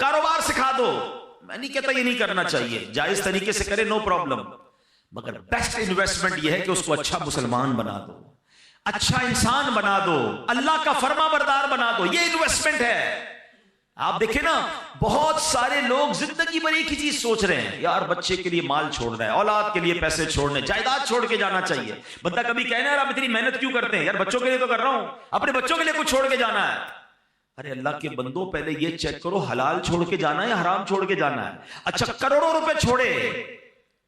کاروبار سکھا دو. میں نہیں کہتا یہ نہیں کرنا چاہیے, جائز طریقے سے کرے, نو پرابلم, مگر بیسٹ انویسٹمنٹ یہ ہے کہ اس کو اچھا مسلمان بنا دو, اچھا انسان بنا دو, اللہ کا فرما بردار بنا دو. یہ انویسٹمنٹ ہے. آپ دیکھیں نا, بہت سارے لوگ زندگی بھر ایک ہی چیز سوچ رہے ہیں, یار بچے کے لیے مال چھوڑنا ہے, اولاد کے لیے پیسے چھوڑنے, جائیداد چھوڑ کے جانا چاہیے. بندہ کبھی کہنا ہے آپ اتنی محنت کیوں کرتے ہیں, یار بچوں کے لیے تو کر رہا ہوں, اپنے بچوں کے لیے کچھ چھوڑ کے جانا ہے. ارے اللہ کے بندوں, پہلے یہ چیک کرو حلال چھوڑ کے جانا ہے یا حرام چھوڑ کے جانا ہے. اچھا کروڑوں روپے چھوڑے,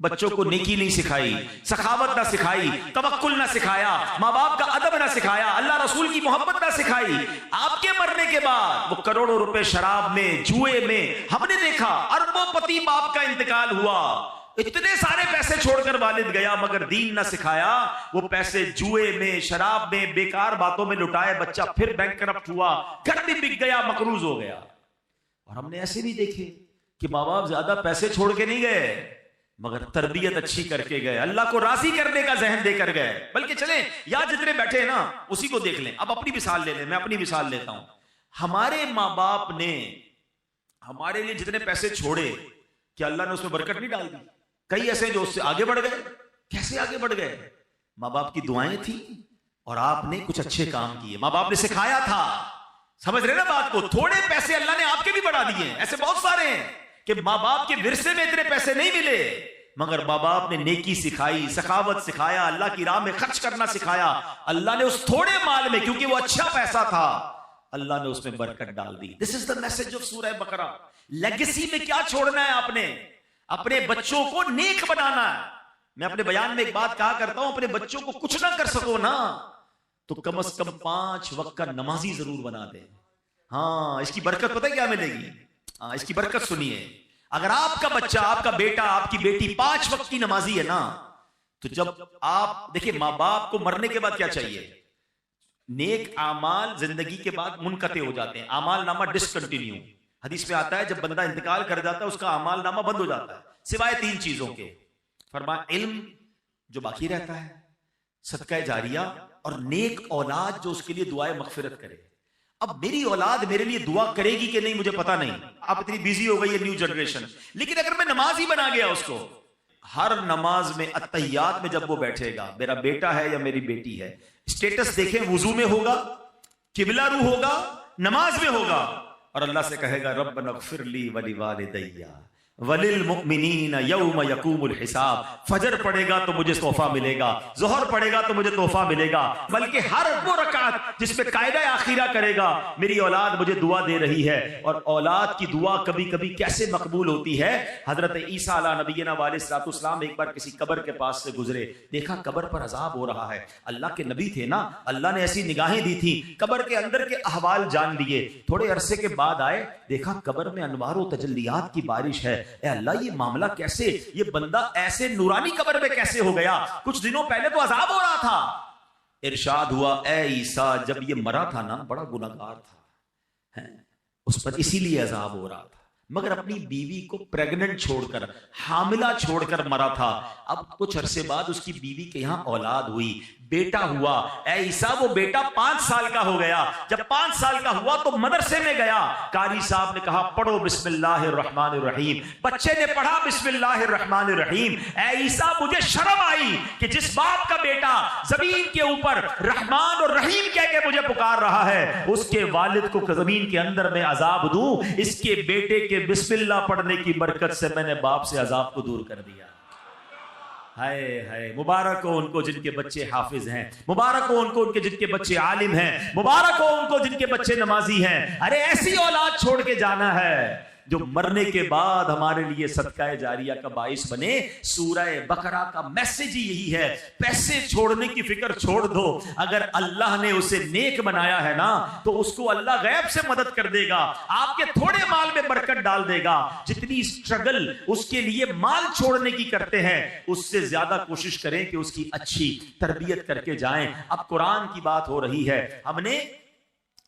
بچوں کو نیکی نہیں سکھائی, سخاوت نہ سکھائی, توکل نہ سکھایا, ماں باپ کا ادب نہ سکھایا, اللہ رسول کی محبت نہ سکھائی. آپ کے مرنے کے بعد وہ کروڑوں روپے شراب میں, جوئے میں, ہم نے دیکھا اربوں پتی باپ کا انتقال ہوا, اتنے سارے پیسے چھوڑ کر والد گیا مگر دین نہ سکھایا. وہ پیسے جوئے میں, شراب میں, بیکار باتوں میں لٹائے, بچہ پھر بینک کرپٹ ہوا, گھر بھی بک گیا, مقروض ہو گیا. اور ہم نے ایسے بھی دیکھے کہ ماں باپ زیادہ پیسے چھوڑ کے نہیں گئے مگر تربیت اچھی کر کے گئے, اللہ کو راضی کرنے کا ذہن دے کر گئے. بلکہ چلیں یا جتنے بیٹھے ہیں نا اسی کو دیکھ لیں. اب اپنی مثال لے لیں, میں اپنی مثال لیتا ہوں. ہمارے ماں باپ نے ہمارے لیے جتنے پیسے چھوڑے, کیا اللہ نے اس میں برکت نہیں ڈال دی؟ کئی ایسے جو اس سے آگے بڑھ گئے. کیسے آگے بڑھ گئے؟ ماں باپ کی دعائیں تھیں اور آپ نے کچھ اچھے کام کیے, ماں باپ نے سکھایا تھا. سمجھ رہے نا بات کو؟ تھوڑے پیسے اللہ نے آپ کے بھی بڑھا دیے. ایسے بہت سارے ہیں کہ ماں باپ کے ورثے میں اتنے پیسے نہیں ملے مگر ماں باپ نے نیکی سکھائی, سخاوت سکھایا, اللہ کی راہ میں خرچ کرنا سکھایا. اللہ نے اس تھوڑے مال میں, کیونکہ وہ اچھا پیسہ تھا, اللہ نے اس میں برکت ڈال دی. دس از دا میسج آف سورہ بقرہ. لیگیسی میں کیا چھوڑنا ہے آپ نے؟ اپنے بچوں کو نیک بنانا ہے. میں اپنے بیان میں ایک بات کہا کرتا ہوں, اپنے بچوں کو کچھ نہ کر سکو نا تو کم از کم 5 وقت کا نمازی ضرور بنا دے. ہاں اس کی برکت پتہ ہے کیا ملے گی؟ ہاں اس کی برکت سنیے. اگر آپ کا بچہ, آپ کا بیٹا, آپ کی بیٹی 5 وقت کی نمازی ہے نا, تو جب آپ دیکھیں ماں باپ کو مرنے کے بعد کیا چاہیے؟ نیک اعمال زندگی کے بعد منقطع ہو جاتے ہیں, اعمال نامہ ڈسکنٹینیو. حدیث میں آتا ہے جب بندہ انتقال کر جاتا ہے اس کا اعمال نامہ بند ہو جاتا ہے سوائے 3 چیزوں کے. فرمایا علم جو باقی رہتا ہے, صدقہ جاریہ, اور نیک اولاد جو اس کے لیے دعائے مغفرت کرے. اب میری اولاد میرے لیے دعا کرے گی کہ نہیں مجھے پتا نہیں, آپ اتنی بیزی ہو گئی ہے نیو جنریشن, لیکن اگر میں نماز ہی بنا گیا اس کو, ہر نماز میں اتحیات میں جب وہ بیٹھے گا, میرا بیٹا ہے یا میری بیٹی ہے, اسٹیٹس دیکھیں, وضو میں ہوگا, قبلہ رو ہوگا, نماز میں ہوگا, اور اللہ سے کہے گا ربنا اغفر لی ولوالدی وللمؤمنین یوم یقوم الحساب. فجر پڑھے گا تو مجھے تحفہ ملے گا, ظہر پڑھے گا تو مجھے تحفہ ملے گا, بلکہ ہر وہ رکعت جس پہ قاعدہ آخرہ کرے گا میری اولاد مجھے دعا دے رہی ہے. اور اولاد کی دعا کبھی کبھی کیسے مقبول ہوتی ہے. حضرت عیسیٰ علیہ نبینا علیہ الصلوۃ والسلام ایک بار کسی قبر کے پاس سے گزرے, دیکھا قبر پر عذاب ہو رہا ہے. اللہ کے نبی تھے نا, اللہ نے ایسی نگاہیں دی تھی, قبر کے اندر کے احوال جان لیے. تھوڑے عرصے کے بعد آئے, دیکھا قبر میں انوار و تجلیات کی بارش ہے. اے اللہ یہ معاملہ کیسے, یہ بندہ ایسے نورانی قبر میں کیسے ہو گیا؟ کچھ دنوں پہلے تو عذاب ہو رہا تھا. ارشاد ہوا اے عیسیٰ جب یہ مرا تھا نا بڑا گناہگار تھا, اس پر اسی لیے عذاب ہو رہا تھا, مگر اپنی بیوی کو پریگننٹ چھوڑ کر, حاملہ چھوڑ کر مرا تھا. اب کچھ عرصے بعد اس کی بیوی کے یہاں اولاد ہوئی, بیٹا ہوا. اے عیسیٰ وہ بیٹا 5 سال کا ہو گیا. جب 5 سال کا ہوا تو مدرسے میں گیا, قاری صاحب نے کہا پڑھو بسم اللہ الرحمن الرحیم. بچے نے پڑھا بسم اللہ الرحمن الرحیم. اے عیسیٰ مجھے شرم آئی کہ جس باپ کا بیٹا زمین کے اوپر رحمان اور رحیم کہہ کے مجھے پکار رہا ہے, اس کے والد کو زمین کے اندر میں عذاب دوں. اس کے بیٹے کے بسم اللہ پڑھنے کی برکت سے میں نے باپ سے عذاب کو دور کر دیا. ہائے ہائے, مبارک ہو ان کو جن کے بچے حافظ ہیں, مبارک ہو ان کو ان کے جن کے بچے عالم ہیں, مبارک ہو ان کو جن کے بچے نمازی ہیں. ارے ایسی اولاد چھوڑ کے جانا ہے جو مرنے کے بعد ہمارے لیے صدقہ جاریہ کا باعث بنے. سورہ بقرہ کا میسج ہی یہی ہے, پیسے چھوڑنے کی فکر چھوڑ دو. اگر اللہ نے اسے نیک بنایا ہے نا تو اس کو اللہ غیب سے مدد کر دے گا, آپ کے تھوڑے مال میں برکت ڈال دے گا. جتنی اسٹرگل اس کے لیے مال چھوڑنے کی کرتے ہیں اس سے زیادہ کوشش کریں کہ اس کی اچھی تربیت کر کے جائیں. اب قرآن کی بات ہو رہی ہے, ہم نے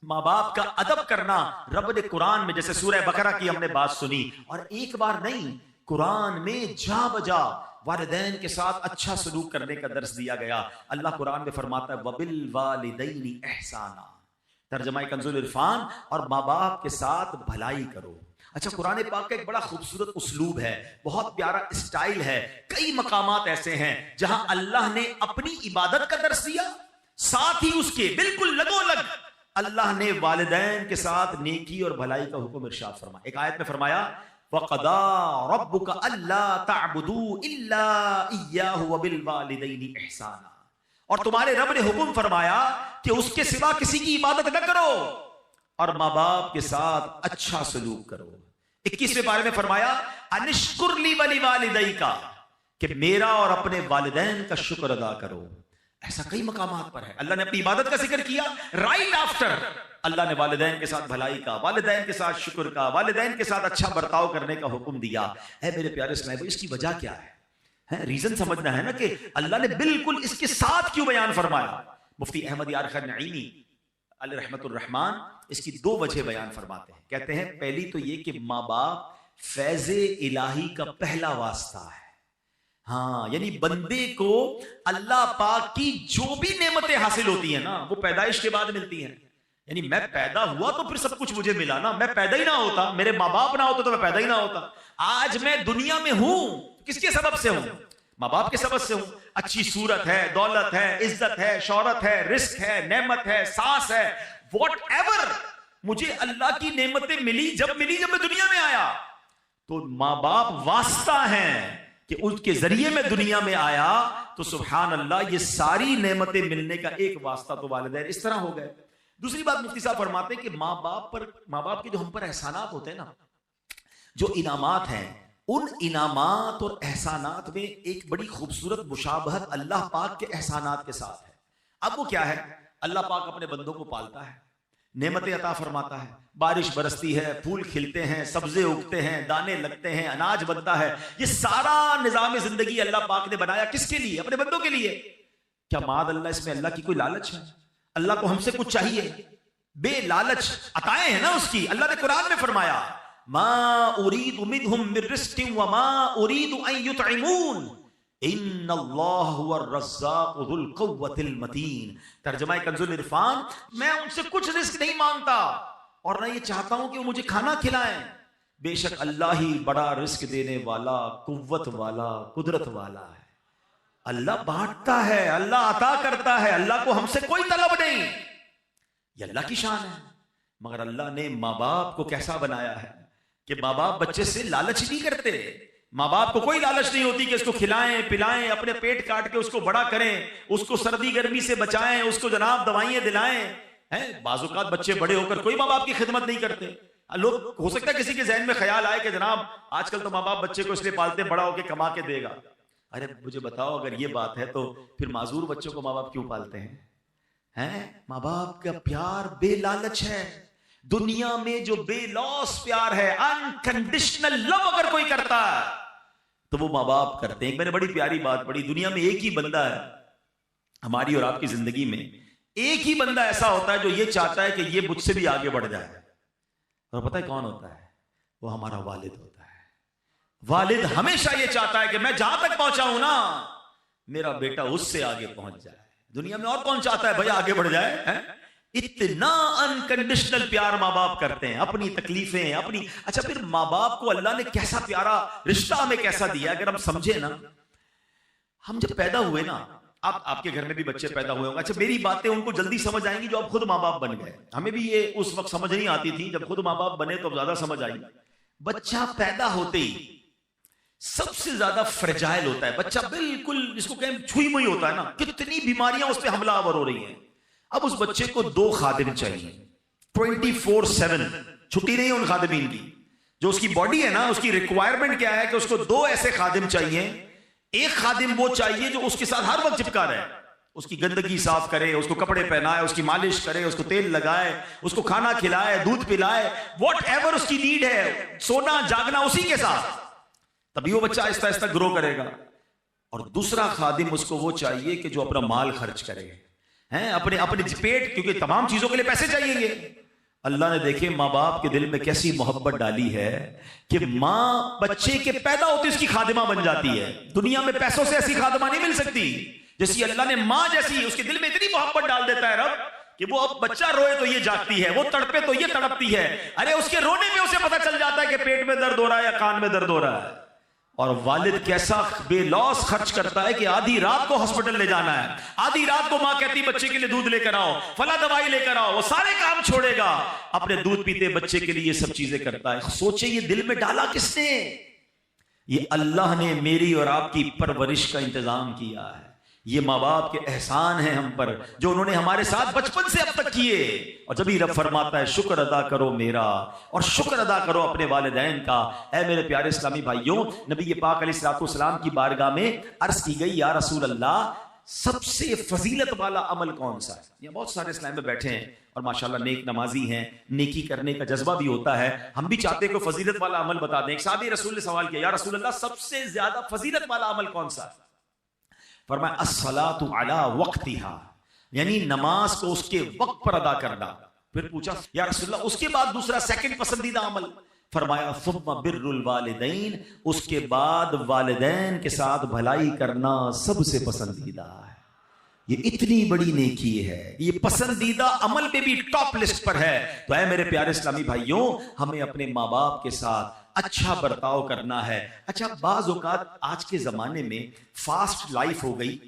ماں باپ کا ادب کرنا رب نے قرآن میں, جیسے سورہ بقرہ کی ہم نے بات سنی, اور ایک بار نہیں قرآن میں جا بجا والدین کے ساتھ اچھا سلوک کرنے کا درس دیا گیا. اللہ قرآن میں فرماتا ہے وَبِالْوَالِدَيْنِ إِحْسَانًا, ترجمہ کنز العرفان، اور ماں باپ کے ساتھ بھلائی کرو۔ اچھا، قرآن پاک کا ایک بڑا خوبصورت اسلوب ہے، بہت پیارا اسٹائل ہے۔ کئی مقامات ایسے ہیں جہاں اللہ نے اپنی عبادت کا درس دیا، ساتھ ہی اس کے بالکل لگو لگ اللہ نے والدین کے ساتھ نیکی اور بھلائی کا حکم ارشاد فرمایا۔ ایک آیت میں فرمایا وَقَضَىٰ رَبُّكَ أَلَّا تَعْبُدُوا إِلَّا إِيَّاهُ وَبِالْوَالِدَيْنِ إِحْسَانًا، اور تمہارے رب نے حکم فرمایا کہ اس کے سوا کسی کی عبادت نہ کرو اور ماں باپ کے ساتھ اچھا سلوک کرو۔ 21ویں پارے میں فرمایا انشکر لی ولوالدیک، کہ میرا اور اپنے والدین کا شکر ادا کرو۔ ایسا کئی مقامات پر ہے۔ اللہ نے اپنی عبادت کا ذکر کیا، رائٹ آفٹر اللہ نے والدین کے ساتھ بھلائی کا، والدین کے ساتھ شکر کا، والدین کے ساتھ اچھا برتاؤ کرنے کا حکم دیا ہے۔ میرے پیارے اسلام، اس کی وجہ کیا ہے؟ ریزن سمجھنا ہے نا کہ اللہ نے بالکل اس کے ساتھ کیوں بیان فرمایا۔ مفتی احمد یار خان نعیمی علیہ رحمت الرحمان اس کی 2 وجہ بیان فرماتے ہیں۔ کہتے ہیں پہلی تو یہ کہ ماں باپ فیض الہی کا پہلا واسطہ ہے۔ ہاں، یعنی بندے کو اللہ پاک کی جو بھی نعمتیں حاصل ہوتی ہیں نا، وہ پیدائش کے بعد ملتی ہیں۔ یعنی میں پیدا ہوا تو پھر سب کچھ مجھے ملا نا، میں پیدا ہی نہ ہوتا، میرے ماں باپ نہ ہوتے تو میں پیدا ہی نہ ہوتا۔ آج میں دنیا میں ہوں، کس کے سبب سے ہوں؟ ماں باپ کے سبب سے ہوں۔ اچھی صورت ہے، دولت ہے، عزت ہے، شہرت ہے، رزق ہے، نعمت ہے، سانس ہے، واٹ ایور مجھے اللہ کی نعمتیں ملی جب میں دنیا میں آیا، تو ماں باپ واسطہ ہیں کہ ان کے ذریعے میں دنیا میں آیا۔ تو سبحان اللہ، یہ ساری نعمتیں ملنے کا ایک واسطہ تو والدین اس طرح ہو گئے۔ دوسری بات مفتی صاحب فرماتے ہیں کہ ماں باپ کے جو ہم پر احسانات ہوتے ہیں نا، جو انعامات ہیں، ان انعامات اور احسانات میں ایک بڑی خوبصورت مشابہت اللہ پاک کے احسانات کے ساتھ ہے۔ اب وہ کیا ہے؟ اللہ پاک اپنے بندوں کو پالتا ہے، نعمتیں عطا فرماتا ہے، بارش برستی ہے، پھول کھلتے ہیں، سبزے اگتے ہیں، دانے لگتے ہیں، اناج بنتا ہے۔ یہ سارا نظام زندگی اللہ پاک نے بنایا کس کے لیے؟ اپنے بندوں کے لیے۔ کیا معاذ اللہ اس میں اللہ کی کوئی لالچ ہے؟ اللہ کو ہم سے کچھ چاہیے؟ بے لالچ عطائیں ہیں نا اس کی۔ اللہ نے قرآن میں فرمایا ما اريد منهم من رزق وما اريد ان يطعمون ان اللہ هو الرزاق ذو القوة المتین۔ ترجمہ کنز العرفان، میں ان سے کچھ رزق نہیں مانگتا اور نہ یہ چاہتا ہوں کہ وہ مجھے کھانا کھلائیں، بے شک اللہ ہی بڑا رزق دینے والا، قوت والا، قدرت والا ہے۔ اللہ بانٹتا ہے، اللہ عطا کرتا ہے، اللہ کو ہم سے کوئی طلب نہیں، یہ اللہ کی شان ہے۔ مگر اللہ نے ماں باپ کو کیسا بنایا ہے کہ ماں باپ بچے سے لالچ نہیں کرتے۔ ماں باپ کو کوئی لالچ نہیں ہوتی کہ اس کو کھلائیں پلائیں، اپنے پیٹ کاٹ کے اس کو بڑا کریں، اس کو سردی گرمی سے بچائیں، اس کو جناب دوائیں دلائیں۔ بعض اوقات بچے بڑے ہو کر کوئی ماں باپ کی خدمت نہیں کرتے۔ لوگ، ہو سکتا ہے کسی کے ذہن میں خیال آئے کہ جناب آج کل تو ماں باپ بچے کو اس لیے پالتے بڑا ہو کے کما کے دے گا۔ ارے مجھے بتاؤ، اگر یہ بات ہے تو پھر معذور بچوں کو ماں باپ کیوں پالتے ہیں؟ ماں باپ کا پیار بے لالچ ہے۔ دنیا میں جو بے لوس پیار ہے، انکنڈیشنل لو اگر کوئی کرتا ہے تو وہ ماں باپ کرتے ہیں۔ میں نے بڑی پیاری بات پڑھی، دنیا میں ایک ہی بندہ ہے ہماری اور آپ کی زندگی میں، ایک ہی بندہ ایسا ہوتا ہے جو یہ چاہتا ہے کہ یہ مجھ سے بھی آگے بڑھ جائے، اور پتہ ہے کون ہوتا ہے؟ وہ ہمارا والد ہوتا ہے۔ والد ہمیشہ یہ چاہتا ہے کہ میں جہاں تک پہنچا ہوں نا، میرا بیٹا اس سے آگے پہنچ جائے۔ دنیا میں اور کون چاہتا ہے بھائی آگے بڑھ جائے؟ اتنا انکنڈیشنل پیار ماں باپ کرتے ہیں، اپنی تکلیفیں اپنی۔ اچھا، پھر ماں باپ کو اللہ نے کیسا پیارا رشتہ ہمیں کیسا دیا، اگر ہم سمجھے نا۔ ہم جب پیدا ہوئے نا، آپ کے گھر میں بھی بچے پیدا ہوئے ہوں گے، اچھا میری باتیں ان کو جلدی سمجھ آئیں گی جو اب خود ماں باپ بن گئے۔ ہمیں بھی یہ اس وقت سمجھ نہیں آتی تھی، جب خود ماں باپ بنے تو اب زیادہ سمجھ آئی۔ بچہ پیدا ہوتے ہی سب سے زیادہ فریجائل ہوتا ہے بچہ، بالکل جس کو کہیں چھوئی موئی ہوتا ہے نا، کتنی بیماریاں اس پہ حملہ آور ہو رہی ہیں۔ اب اس بچے کو 2 خادم چاہیے 24/7، چھٹی نہیں ہے ان خادمین کی۔ جو اس کی باڈی ہے نا، اس کی ریکوائرمنٹ کیا ہے کہ اس کو 2 ایسے خادم چاہیے۔ ایک خادم وہ چاہیے جو اس کے ساتھ ہر وقت چپکا رہے، اس کی گندگی صاف کرے، اس کو کپڑے پہنائے، اس کی مالش کرے، اس کو تیل لگائے، اس کو کھانا کھلائے، دودھ پلائے، واٹ ایور اس کی نیڈ ہے، سونا جاگنا اسی کے ساتھ، تبھی وہ بچہ آہستہ آہستہ گرو کرے گا۔ اور دوسرا خادم اس کو وہ چاہیے کہ جو اپنا مال خرچ کرے، اپنے پیٹ، کیونکہ تمام چیزوں کے لیے پیسے چاہیے گے۔ اللہ نے دیکھے ماں باپ کے دل میں کیسی محبت ڈالی ہے کہ ماں بچے کے پیدا ہوتے اس کی خادمہ بن جاتی ہے۔ دنیا میں پیسوں سے ایسی خادمہ نہیں مل سکتی جیسی اللہ نے ماں جیسی، اس کے دل میں اتنی محبت ڈال دیتا ہے رب کہ وہ اب بچہ روئے تو یہ جاگتی ہے، وہ تڑپے تو یہ تڑپتی ہے، ارے اس کے رونے میں اسے پتہ چل جاتا ہے کہ پیٹ میں درد ہو رہا ہے یا کان میں درد ہو رہا ہے. اور والد کیسا بے لوث خرچ کرتا ہے کہ آدھی رات کو ہاسپٹل لے جانا ہے، آدھی رات کو ماں کہتی بچے کے لیے دودھ لے کر آؤ، فلاں دوائی لے کر آؤ، وہ سارے کام چھوڑے گا، اپنے دودھ پیتے بچے کے لیے یہ سب چیزیں کرتا ہے. سوچے یہ دل میں ڈالا کس نے؟ یہ اللہ نے میری اور آپ کی پرورش کا انتظام کیا ہے. یہ ماں باپ کے احسان ہیں ہم پر جو انہوں نے ہمارے ساتھ بچپن سے اب تک کیے. اور جب ہی رب فرماتا ہے شکر ادا کرو میرا اور شکر ادا کرو اپنے والدین کا. اے میرے پیارے اسلامی بھائیوں، نبی پاک علیہ الصلوۃ والسلام کی بارگاہ میں عرض کی گئی یا رسول اللہ سب سے فضیلت والا عمل کون سا ہے؟ یہ بہت سارے اسلام میں بیٹھے ہیں اور ماشاءاللہ نیک نمازی ہیں، نیکی کرنے کا جذبہ بھی ہوتا ہے، ہم بھی چاہتے ہیں کہ فضیلت والا عمل بتا دیں. ایک صحابی رسول نے سوال کیا یا رسول اللہ سب سے زیادہ فضیلت والا عمل کون سا ہے؟ فرمایا الصلاۃ علی وقتہا، یعنی نماز کو اس کے وقت پر ادا کرنا. پھر پوچھا یا رسول اللہ اس کے بعد دوسرا سیکنڈ پسندیدہ عمل؟ فرمایا ثم بر الوالدین، اس کے بعد والدین کے ساتھ بھلائی کرنا سب سے پسندیدہ ہے. یہ اتنی بڑی نیکی ہے، یہ پسندیدہ عمل میں بھی ٹاپ لسٹ پر ہے. تو اے میرے پیارے اسلامی بھائیوں، ہمیں اپنے ماں باپ کے ساتھ اچھا برتاؤ کرنا ہے. اچھا بعض اوقات آج کے زمانے میں فاسٹ لائف ہو گئی،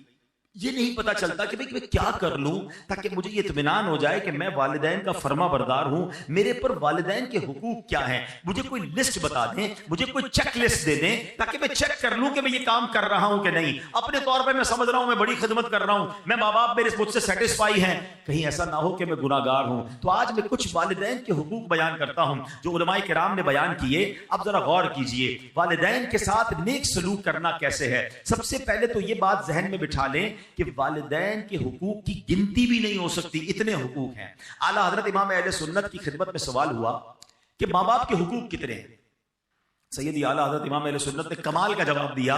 یہ نہیں پتا چلتا کہ میں کیا کر لوں تاکہ مجھے یہ اطمینان ہو جائے کہ میں والدین کا فرما بردار ہوں. میرے پر والدین کے حقوق کیا ہیں، مجھے کوئی لسٹ بتا دیں، مجھے کوئی چیک لسٹ دے دیں تاکہ میں چیک کر لوں کہ میں یہ کام کر رہا ہوں کہ نہیں. اپنے طور پہ میں سمجھ رہا ہوں میں بڑی خدمت کر رہا ہوں، میں ماں باپ میرے مجھ سے سیٹسفائی ہیں، کہیں ایسا نہ ہو کہ میں گناہ گار ہوں. تو آج میں کچھ والدین کے حقوق بیان کرتا ہوں جو علماء کرام نے بیان کیے. اب ذرا غور کیجئے والدین کے ساتھ نیک سلوک کرنا کیسے ہے. سب سے پہلے تو یہ بات ذہن میں بٹھا لیں کہ والدین کے حقوق کی گنتی بھی نہیں ہو سکتی، اتنے حقوق ہیں. اعلیٰ حضرت امام اہل سنت کی خدمت میں سوال ہوا کہ ماں باپ کے حقوق کتنے ہیں؟ سیدی اعلیٰ حضرت امام اہل سنت نے کمال کا جواب دیا.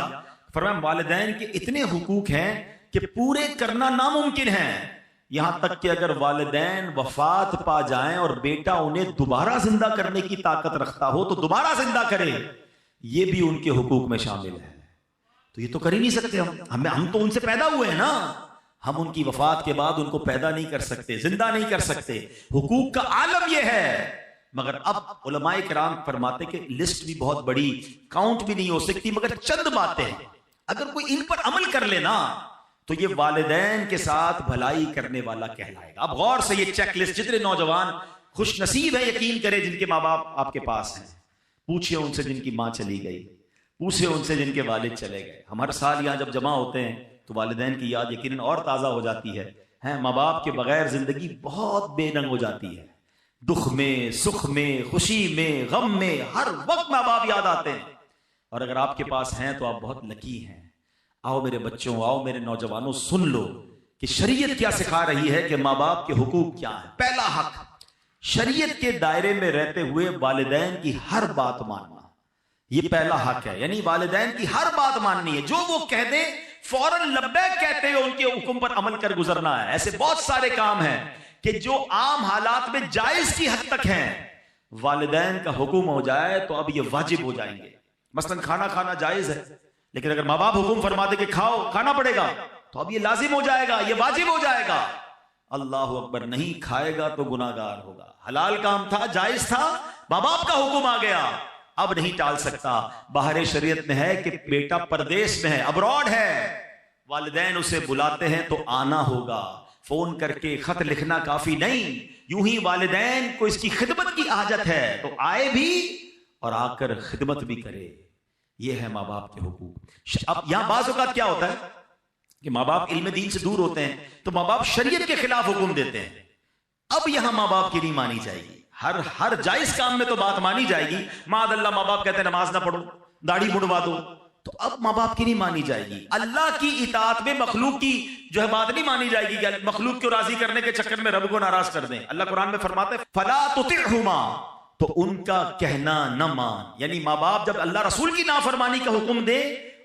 فرمایا والدین کے اتنے حقوق ہیں کہ پورے کرنا ناممکن ہے. یہاں تک کہ اگر والدین وفات پا جائیں اور بیٹا انہیں دوبارہ زندہ کرنے کی طاقت رکھتا ہو تو دوبارہ زندہ کرے، یہ بھی ان کے حقوق میں شامل ہے. تو یہ تو کر ہی نہیں سکتے ہم تو ان سے پیدا ہوئے ہیں نا، ہم ان کی وفات کے بعد ان کو پیدا نہیں کر سکتے، زندہ نہیں کر سکتے. حقوق کا عالم یہ ہے. مگر اب علماء کرام فرماتے کہ لسٹ بھی بہت بڑی، کاؤنٹ بھی نہیں ہو سکتی، مگر چند باتیں اگر کوئی ان پر عمل کر لینا تو یہ والدین کے ساتھ بھلائی کرنے والا کہلائے گا. اب غور سے یہ چیک لسٹ، جتنے نوجوان خوش نصیب ہیں یقین کرے جن کے ماں باپ آپ کے پاس ہیں، پوچھئے ان سے جن کی ماں چلی گئی، پوچھئے ان سے جن کے والد چلے گئے. ہم ہر سال یہاں جب جمع ہوتے ہیں تو والدین کی یاد یقیناً اور تازہ ہو جاتی ہے. ماں باپ کے بغیر زندگی بہت بے رنگ ہو جاتی ہے. دکھ میں، سکھ میں، خوشی میں، غم میں، ہر وقت ماں باپ یاد آتے ہیں. اور اگر آپ کے پاس ہیں تو آپ بہت لکی ہیں. آؤ میرے بچوں، آؤ میرے نوجوانوں، سن لو کہ شریعت کیا سکھا رہی ہے کہ ماں باپ کے حقوق کیا ہیں. پہلا حق، شریعت کے دائرے میں رہتے ہوئے والدین کی ہر بات ماننا. یہ پہلا حق ہے، یعنی والدین کی ہر بات ماننی ہے. جو وہ کہہ دیں فوراً لبیک کہتے ہوئے ان کے حکم پر عمل کر گزرنا ہے. ایسے بہت سارے کام ہیں کہ جو عام حالات میں جائز کی حد تک ہیں، والدین کا حکم ہو جائے تو اب یہ واجب ہو جائیں گے. مثلا کھانا کھانا جائز ہے، لیکن اگر ماں باپ حکم فرما دے کہ کھاؤ، کھانا پڑے گا، تو اب یہ لازم ہو جائے گا، یہ واجب ہو جائے گا. اللہ اکبر، نہیں کھائے گا تو گناہ گار ہوگا. حلال کام تھا، جائز تھا، ماں باپ کا حکم آ گیا، اب نہیں ٹال سکتا. باہر شریعت میں ہے کہ بیٹا پردیس میں ہے، ابراڈ ہے، والدین اسے بلاتے ہیں تو آنا ہوگا. فون کر کے خط لکھنا کافی نہیں، یوں ہی والدین کو اس کی خدمت کی حاجت ہے تو آئے بھی اور آ کر خدمت بھی کرے. یہ ہے ماں باپ کے حقوق. اب یہاں بعض اوقات کیا ہوتا ہے کہ ماں باپ علم دین سے دور ہوتے ہیں تو ماں باپ شریعت کے خلاف حکم دیتے ہیں. اب یہاں ماں باپ کی نہیں مانی جائے گی. ہر جائز کام میں تو بات مانی جائے گی. معاذ اللہ ماں باپ کہتے ہیں نماز نہ پڑھو، داڑھی منڈوا دو، تو اب ماں باپ کی نہیں مانی جائے گی. اللہ کی اطاعت میں مخلوق کی جو ہے بات نہیں مانی جائے گی کہ مخلوق کو راضی کرنے کے چکر میں رب کو ناراض کر دیں. اللہ قرآن میں فرماتے ہیں فلا تطعهما، تو ان کا کہنا نہ مان. یعنی ماں باپ جب اللہ رسول کی نافرمانی کا حکم دے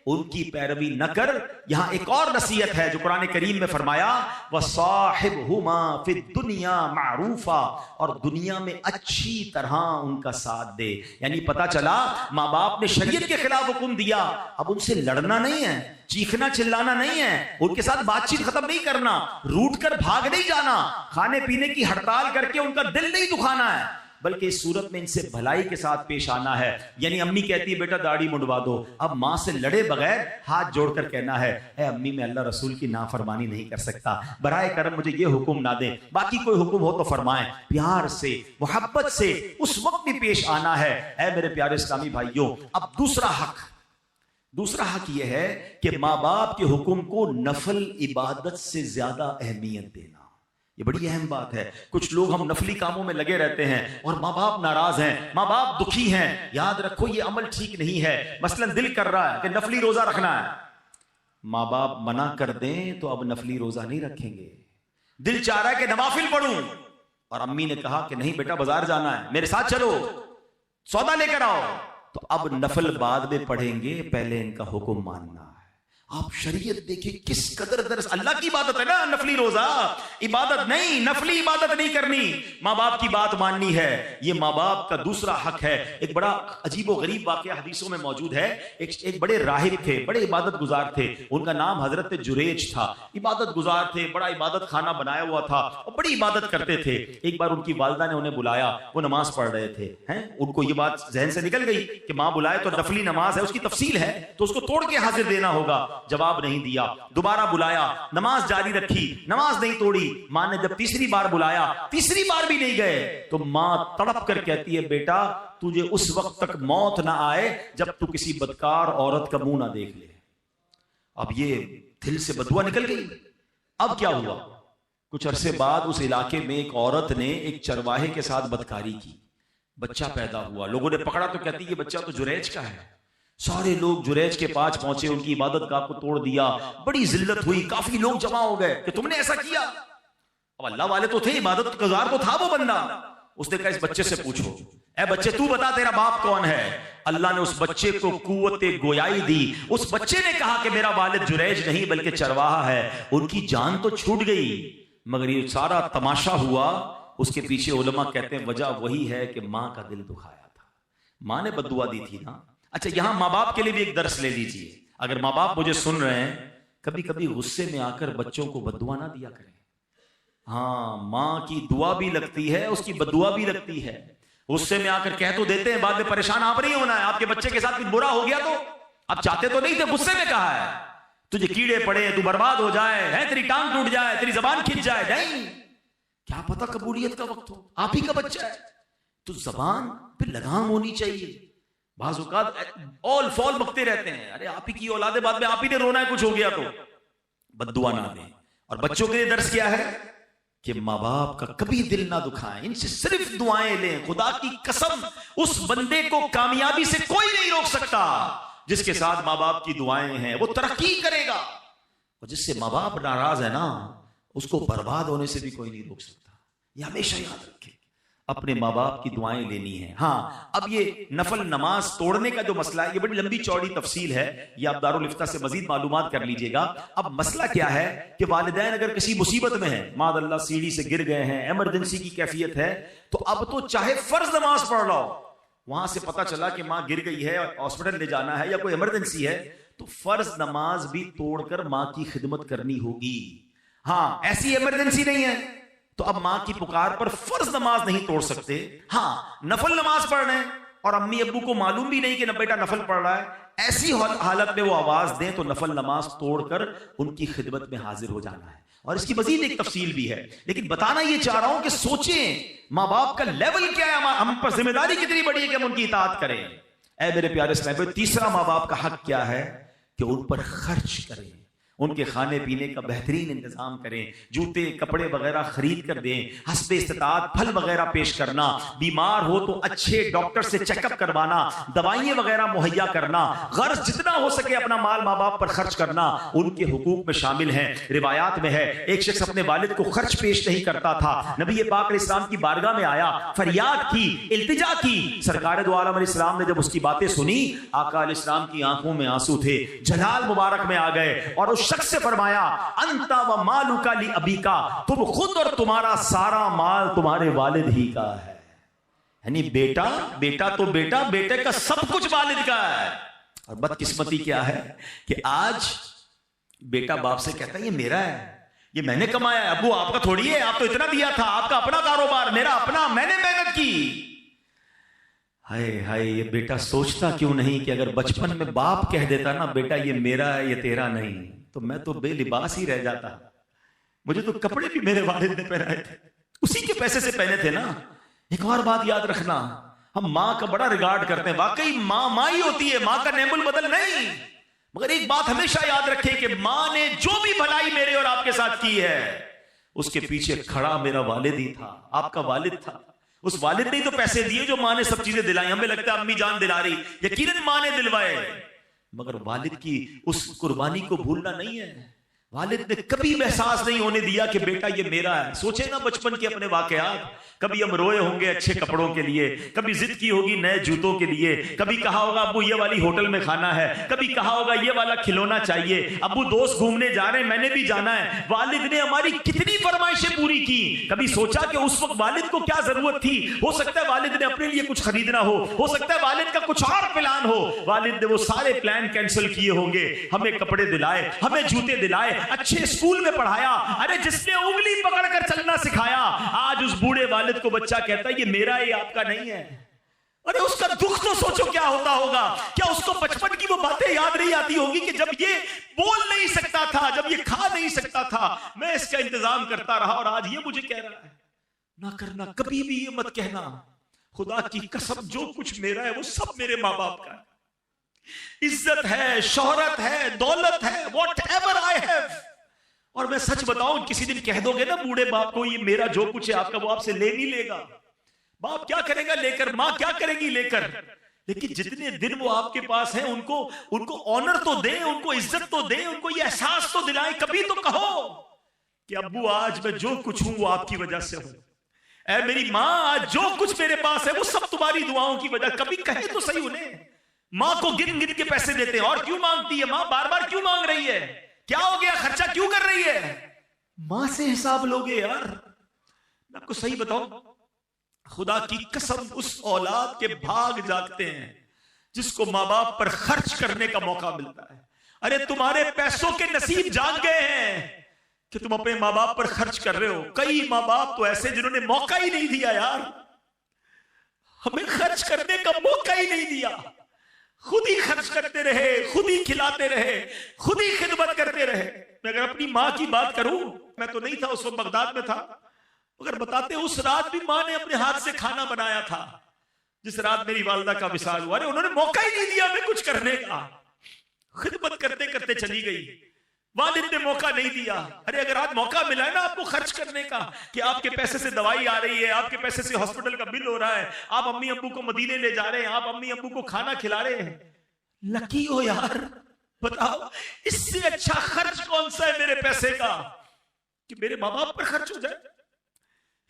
ان کی پیروی نہ کر. یہاں ایک اور نصیحت ہے جو قرآن کریم میں فرمایا وَصَاحِبْهُمَا فِي الدُّنْيَا مَعْرُوفًا، اور دنیا میں اچھی طرح ان کا ساتھ دے. یعنی پتا چلا ماں باپ نے شریعت کے خلاف حکم دیا، اب ان سے لڑنا نہیں ہے، چیخنا چلانا نہیں ہے، ان کے ساتھ بات چیت ختم نہیں کرنا، روٹ کر بھاگ نہیں جانا، کھانے پینے کی ہڑتال کر کے ان کا دل نہیں دکھانا ہے، بلکہ اس صورت میں ان سے بھلائی کے ساتھ پیش آنا ہے. یعنی امی کہتی ہے بیٹا داڑھی منڈوا دو، اب ماں سے لڑے بغیر ہاتھ جوڑ کر کہنا ہے اے امی میں اللہ رسول کی نافرمانی نہیں کر سکتا، برائے کرم مجھے یہ حکم نہ دیں، باقی کوئی حکم ہو تو فرمائیں. پیار سے محبت سے اس وقت بھی پیش آنا ہے. اے میرے پیارے اسلامی بھائیوں، اب دوسرا حق یہ ہے کہ ماں باپ کے حکم کو نفل عبادت سے زیادہ اہمیت دینا. یہ بڑی اہم بات ہے. کچھ لوگ ہم نفلی کاموں میں لگے رہتے ہیں اور ماں باپ ناراض ہیں، ماں باپ دکھی ہیں. یاد رکھو یہ عمل ٹھیک نہیں ہے. مثلا دل کر رہا ہے کہ نفلی روزہ رکھنا ہے، ماں باپ منع کر دیں تو اب نفلی روزہ نہیں رکھیں گے. دل چاہ رہا ہے کہ نوافل پڑھوں اور امی نے کہا کہ نہیں بیٹا بازار جانا ہے، میرے ساتھ چلو سودا لے کر آؤ، تو اب نفل بعد میں پڑھیں گے، پہلے ان کا حکم ماننا ہے. آپ شریعت دیکھیں کس قدر درس. اللہ کی عبادت ہے نا نفلی روزہ، عبادت نہیں، نفلی عبادت نہیں کرنی، ماں باپ کی بات ماننی ہے. یہ ماں باپ کا دوسرا حق ہے. ایک بڑا عجیب و غریب واقعہ حدیثوں میں موجود ہے. ایک بڑے راہب تھے، بڑے عبادت گزار تھے، ان کا نام حضرت جریج تھا. عبادت گزار تھے، بڑا عبادت خانہ بنایا ہوا تھا اور بڑی عبادت کرتے تھے. ایک بار ان کی والدہ نے انہیں بلایا، وہ نماز پڑھ رہے تھے، ان کو یہ بات ذہن سے نکل گئی کہ ماں بلائے تو نفلی نماز ہے، اس کی تفصیل ہے تو اس کو توڑ کے حاضر دینا ہوگا. جواب نہیں دیا. دوبارہ بلایا، نماز جاری رکھی، نماز نہیں توڑی. ماں نے جب تیسری بار بلایا، تیسری بار بھی نہیں گئے، تو ماں تڑپ کر کہتی ہے بیٹا تجھے اس وقت تک موت نہ آئے جب تو کسی بدکار عورت کا منہ نہ دیکھ لے. اب یہ دل سے بدعا نکل گئی. اب کیا ہوا؟ کچھ عرصے بعد اس علاقے میں ایک عورت نے ایک چرواہے کے ساتھ بدکاری کی، بچہ پیدا ہوا. لوگوں نے پکڑا تو کہتی یہ بچہ تو جریج کا ہے. سارے لوگ جریج کے پاس پہنچے، ان کی عبادت گاہ کو توڑ دیا، بڑی ذلت ہوئی، کافی لوگ جمع ہو گئے کہ تم نے ایسا کیا. اب اللہ والے تو تھے، عبادت گزار تو تھا وہ بندہ. اس نے کہا اس بچے سے پوچھو، اے بچے تو بتا تیرا باپ کون ہے. اللہ نے اس بچے کو قوت گویائی دی. اس بچے نے کہا کہ میرا والد جریج نہیں بلکہ چرواہا ہے. ان کی جان تو چھوٹ گئی، مگر یہ سارا تماشا ہوا. اس کے پیچھے علماء کہتے ہیں وجہ وہی ہے کہ ماں کا دل دکھایا تھا، ماں نے بد دعا دی تھی نا. اچھا یہاں ماں باپ کے لیے بھی ایک درس لے لیجئے. اگر ماں باپ مجھے سن رہے ہیں، کبھی کبھی غصے میں آ کر بچوں کو بد دعا نہ دیا کریں. ہاں ماں کی دعا بھی لگتی ہے، اس کی بد دعا بھی لگتی ہے. غصے میں آ کر کہہ تو دیتے ہیں، بعد میں پریشان آپ نہیں ہونا ہے. آپ کے بچے کے ساتھ کچھ برا ہو گیا تو آپ چاہتے تو نہیں تھے، غصے میں کہا ہے تجھے کیڑے پڑے، تو برباد ہو جائے، تیری ٹانگ ٹوٹ جائے، تیری زبان کھنچ جائے. نہیں، کیا پتا قبولیت کا وقت ہو، آپ ہی کا بچہ ہے تو زبان پہ لگام ہونی چاہیے. بعض اوقات آل فال بکتے رہتے ہیں، ارے آپ ہی کی اولاد ہے، بعد میں آپ ہی نے رونا ہے کچھ ہو گیا تو. بد دعا نہ دیں. اور بچوں کے لیے درس کیا ہے کہ ماں باپ کا کبھی دل نہ دکھائیں، ان سے صرف دعائیں لیں. خدا کی قسم اس بندے کو کامیابی سے کوئی نہیں روک سکتا جس کے ساتھ ماں باپ کی دعائیں ہیں. وہ ترقی کرے گا. اور جس سے ماں باپ ناراض ہے نا، اس کو برباد ہونے سے بھی کوئی نہیں روک سکتا. یہ ہمیشہ یاد رکھیں، اپنے ماں باپ کی دعائیں لینی ہیں. ہاں اب یہ نفل نماز توڑنے کا جو مسئلہ ہے، یہ بڑی لمبی چوڑی تفصیل ہے، یہ آپ دارالفتہ سے مزید معلومات کر لیجئے گا. اب مسئلہ کیا ہے کہ والدین اگر کسی مصیبت میں ہیں، معاذ اللہ سیڑھی سے گر گئے ہیں، ایمرجنسی کی کیفیت ہے، تو اب تو چاہے فرض نماز پڑھ لو، وہاں سے پتا چلا کہ ماں گر گئی ہے، ہاسپٹل لے جانا ہے یا کوئی ایمرجنسی ہے، تو فرض نماز بھی توڑ کر ماں کی خدمت کرنی ہوگی. ہاں ایسی ایمرجنسی نہیں ہے تو اب ماں کی پکار پر فرض نماز نہیں توڑ سکتے. ہاں نفل نماز پڑھ رہے ہیں اور امی ابو کو معلوم بھی نہیں کہ بیٹا نفل پڑھ رہا ہے، ایسی حالت میں وہ آواز دیں تو نفل نماز توڑ کر ان کی خدمت میں حاضر ہو جانا ہے. اور اس کی مزید ایک تفصیل بھی ہے، لیکن بتانا یہ چاہ رہا ہوں کہ سوچیں ماں باپ کا لیول کیا ہے، ہم پر ذمہ داری کتنی بڑی ہے کہ ہم ان کی اطاعت کریں. اے میرے پیارے اسلامی، تیسرا ماں باپ کا حق کیا ہے کہ ان پر خرچ کریں، ان کے کھانے پینے کا بہترین انتظام کریں، جوتے کپڑے وغیرہ خرید کر دیں، حسب استطاعت پھل وغیرہ پیش کرنا، بیمار ہو تو اچھے ڈاکٹر سے چیک اپ کروانا، دوائیں وغیرہ مہیا کرنا، غرض جتنا ہو سکے اپنا مال ماں باپ پر خرچ کرنا ان کے حقوق میں شامل ہیں۔ روایات میں ہے ایک شخص اپنے والد کو خرچ پیش نہیں کرتا تھا، نبی پاک علیہ السلام کی بارگاہ میں آیا، فریاد کی، التجا کی، سرکار دو عالم علیہ السلام نے جب اس کی باتیں سنی، آقا علیہ السلام کی آنکھوں میں آنسو تھے، جلال مبارک میں آ گئے اور اس شخص سے فرمایا انت و مالک لابیکا، تم خود اور تمہارا سارا مال تمہارے والد ہی کا ہے۔ یعنی بیٹا تو بیٹے کا سب کچھ والد کا ہے۔ اور بدقسمتی کیا ہے کہ آج بیٹا باپ سے کہتا ہے یہ میرا ہے، یہ میں نے کمایا ہے، ابو آپ کا تھوڑی ہے، آپ تو اتنا دیا تھا، آپ کا اپنا کاروبار، میرا اپنا، میں نے محنت کی۔ ہائے ہائے، یہ بیٹا سوچتا کیوں نہیں کہ اگر بچپن میں باپ کہہ دیتا نا بیٹا یہ میرا ہے یہ تیرا نہیں، تو میں تو بے لباس ہی رہ جاتا، مجھے تو کپڑے بھی میرے والد نے پہنائے تھے، اسی کے پیسے سے پہنے تھے نا۔ ایک اور بات یاد رکھنا، ہم ماں کا بڑا ریگارڈ کرتے ہیں، واقعی ماں ہی ہوتی ہے، ماں کا نعم البدل نہیں، مگر ایک بات ہمیشہ یاد رکھیں کہ ماں نے جو بھی بھلائی میرے اور آپ کے ساتھ کی ہے اس کے پیچھے کھڑا میرا والد ہی تھا، آپ کا والد تھا۔ اس والد نے تو پیسے دیے جو ماں نے سب چیزیں دلائی، ہمیں لگتا ہے امی جان دلا رہی، یقیناً ماں نے دلوائے، مگر والد کی اس قربانی کو بھولنا نہیں ہے۔ والد نے کبھی احساس نہیں ہونے دیا کہ بیٹا یہ میرا ہے۔ سوچے نا بچپن کے اپنے واقعات، کبھی ہم روئے ہوں گے اچھے کپڑوں کے لیے، کبھی ضد کی ہوگی نئے جوتوں کے لیے، کبھی کہا ہوگا ابو یہ والی ہوٹل میں کھانا ہے، کبھی کہا ہوگا یہ والا کھلونا چاہیے، ابو دوست گھومنے جا رہے ہیں میں نے بھی جانا ہے۔ والد نے ہماری کتنی فرمائشیں پوری کی، کبھی سوچا کہ اس وقت والد کو کیا ضرورت تھی؟ ہو سکتا ہے والد نے اپنے لیے کچھ خریدنا ہو سکتا ہے والد کا کچھ اور پلان ہو، والد نے وہ سارے پلان کینسل کیے ہوں گے، ہمیں کپڑے دلائے، ہمیں جوتے دلائے، اچھے اسکول میں پڑھایا۔ ارے جس نے انگلی پکڑ کر چلنا سکھایا، آج اس بوڑھے والد کو بچہ کہتا ہے یہ میرا ہے یہ آپ کا نہیں ہے۔ ارے اس کا دکھ تو سوچو کیا ہوتا ہوگا، کیا اس کو بچپن کی وہ باتیں یاد نہیں آتی ہوگی کہ جب یہ بول نہیں سکتا تھا، جب یہ کھا نہیں سکتا تھا، میں اس کا انتظام کرتا رہا اور آج یہ مجھے کہہ رہا ہے۔ نہ کرنا، کبھی بھی یہ مت کہنا خدا کی قسم جو کچھ میرا ہے وہ سب میرے ماں باپ کا ہے، عزت ہے، شہرت ہے، دولت ہے، واٹ ایور آئی ہیو۔ اور میں سچ بتاؤں کسی دن کہہ دو گے نا بوڑھے باپ کو یہ میرا جو کچھ ہے آپ کا، وہ آپ سے لے نہیں لے گا۔ باپ کیا کرے گا لے کر، ماں کیا کرے گی لے کر، لیکن جتنے دن وہ آپ کے پاس ہیں ان کو آنر تو دیں، ان کو عزت تو دیں، ان کو یہ احساس تو دلائیں، کبھی تو کہو کہ ابو آج میں جو کچھ ہوں وہ آپ کی وجہ سے ہوں، اے میری ماں آج جو کچھ میرے پاس ہے وہ سب تمہاری دعاؤں کی وجہ۔ کبھی کہے تو صحیح انہیں۔ ماں کو گن گن کے پیسے دیتے ہیں، اور کیوں مانگتی ہے ماں، بار بار کیوں مانگ رہی ہے، کیا ہو گیا، خرچہ کیوں کر رہی ہے؟ ماں سے حساب لوگے یار۔ میں آپ کو صحیح بتاؤں، خدا کی قسم اس اولاد کے بھاگ جاگتے ہیں جس کو ماں باپ پر خرچ کرنے کا موقع ملتا ہے۔ ارے تمہارے پیسوں کے نصیب جاگ گئے ہیں کہ تم اپنے ماں باپ پر خرچ کر رہے ہو۔ کئی ماں باپ تو ایسے جنہوں نے موقع ہی نہیں دیا یار، ہمیں خرچ کرنے کا موقع ہی نہیں دیا، خود ہی خرچ کرتے رہے، خود ہی کھلاتے رہے، خود ہی خدمت کرتے رہے۔ میں اگر اپنی ماں کی بات کروں، میں تو نہیں تھا اس وقت، بغداد میں تھا، اگر بتاتے اس رات بھی ماں نے اپنے ہاتھ سے کھانا بنایا تھا جس رات میری والدہ کا وصال ہوا۔ ارے انہوں نے موقع ہی نہیں دیا ہمیں کچھ کرنے کا، خدمت کرتے کرتے چلی گئی، والد نے موقع نہیں دیا۔ ارے اگر آج موقع ملا ہے نا آپ کو خرچ کرنے کا کہ آپ کے پیسے سے دوائی آ رہی ہے، آپ کے پیسے سے ہاسپٹل کا بل ہو رہا ہے، آپ امی ابو کو مدینے لے جا رہے ہیں، آپ امی ابو کو کھانا کھلا رہے ہیں، لکی ہو یار۔ بتاؤ اس سے اچھا خرچ کون سا ہے میرے پیسے کا کہ میرے ماں باپ پر خرچ ہو جائے؟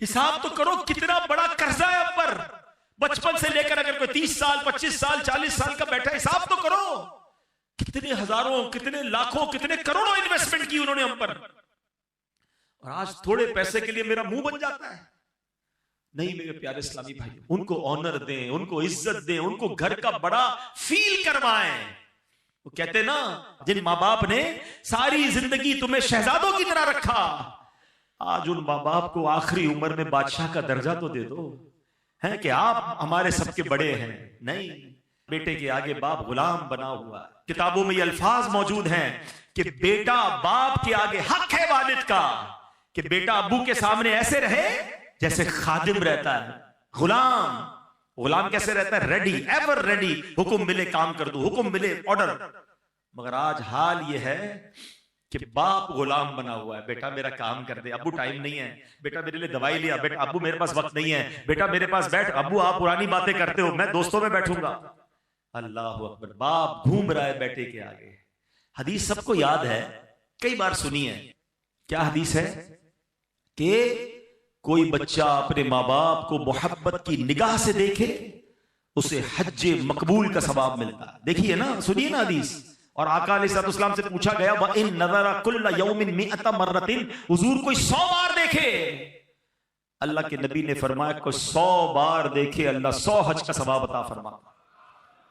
حساب تو کرو کتنا بڑا قرضہ ہے اب پر، بچپن سے لے کر اگر کوئی 30 سال 25 سال 40 سال کا بیٹھا، حساب تو کرو کتنے ہزاروں کتنے لاکھوں کتنے کروڑوں انویسٹمنٹ کی انہوں نے ہم پر، اور آج تھوڑے پیسے کے لیے میرا منہ بن جاتا ہے۔ نہیں میرے پیارے اسلامی بھائی، ان کو آنر دیں، ان کو عزت دیں، ان کو گھر کا بڑا فیل کروائیں۔ وہ کہتے نا جن ماں باپ نے ساری زندگی تمہیں شہزادوں کی طرح رکھا، آج ان ماں باپ کو آخری عمر میں بادشاہ کا درجہ تو دے دو، ہے کہ آپ ہمارے سب کے بڑے ہیں۔ نہیں، بیٹے کے آگے باپ غلام بنا ہوا ہے۔ کتابوں میں یہ الفاظ موجود ہیں کہ بیٹا باپ کے آگے حق ہے والد کا کہ بیٹا ابو کے سامنے ایسے رہے جیسے خادم رہتا ہے، غلام کیسے رہتا ہے؟ ریڈی، ایور ریڈی، حکم ملے کام کر دو، حکم ملے آرڈر۔ مگر آج حال یہ ہے کہ باپ غلام بنا ہوا ہے، بیٹا میرا کام کر دے، ابو ٹائم نہیں ہے، بیٹا میرے لیے دوائی لیا، بیٹا ابو میرے پاس وقت نہیں ہے، بیٹا میرے پاس بیٹھ، ابو آپ پرانی باتیں کرتے ہو، میں دوستوں میں بیٹھوں گا۔ اللہ اکبر، باپ گھوم رہا ہے بیٹے کے آگے۔ حدیث سب کو یاد ہے، کئی بار سنی ہے۔ کیا حدیث ہے؟ کہ کوئی بچہ اپنے ماں باپ کو محبت کی نگاہ سے دیکھے اسے حج مقبول کا ثواب ملتا ہے۔ دیکھیے نا، سنیے نا حدیث۔ اور آقا علیہ السلام سے پوچھا گیا وَإِن نَظَرَ كُلَّ يَوْمٍ مِئَةَ مَرَّةٍ، حضور کوئی 100 بار دیکھے، اللہ کے نبی نے فرمایا کوئی 100 بار دیکھے اللہ 100 حج کا ثواب عطا فرماتا۔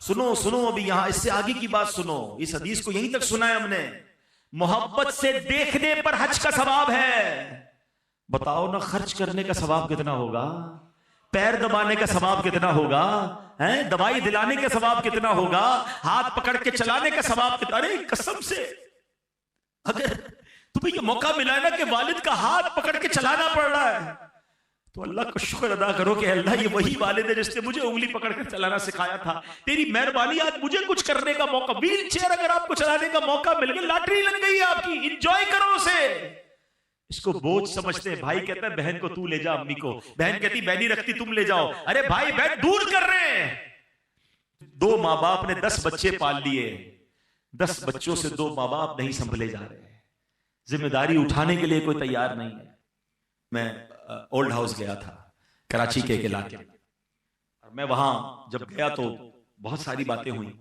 سنو سنو، ابھی یہاں اس سے آگے کی بات سنو، اس حدیث کو یہیں تک سنا ہے ہم نے۔ محبت سے دیکھنے پر حج کا ثواب ہے، بتاؤ نا خرچ کرنے کا ثواب کتنا ہوگا، پیر دبانے کا ثواب کتنا ہوگا، دوائی دلانے کا ثواب کتنا ہوگا، ہاتھ پکڑ کے چلانے کا ثواب کتنا۔ ارے قسم سے اگر تمہیں یہ موقع ملا ہے نا کہ والد کا ہاتھ پکڑ کے چلانا پڑ رہا ہے تو اللہ کا شکر ادا کرو کہ اللہ یہ وہی والد ہے جس نے مجھے انگلی پکڑ کر چلانا سکھایا تھا، تیری مہربانی آج مجھے کچھ کرنے کا موقع، ویل چیئر اگر آپ کو چلانے کا موقع مل گیا، لاٹری لگ گئی ہے آپ کی، انجوائے کرو اسے۔ اس کو بوجھ سمجھتے ہیں، بھائی کہتا ہے بہن کو تو لے جا امی کو، بہن کہتی میں نہیں رکھتی تم لے جاؤ، ارے بھائی بہن دور کر رہے ہیں۔ 2 ماں باپ نے 10 بچے پال لیے، 10 بچوں سے 2 ماں باپ نہیں سنبھلے جا رہے، ذمہ داری اٹھانے کے لیے کوئی تیار نہیں ہے۔ میں اولڈ ہاؤس گیا تھا کراچی کے ایک علاقے میں، اور میں وہاں جب گیا تو بہت ساری باتیں ہوئی،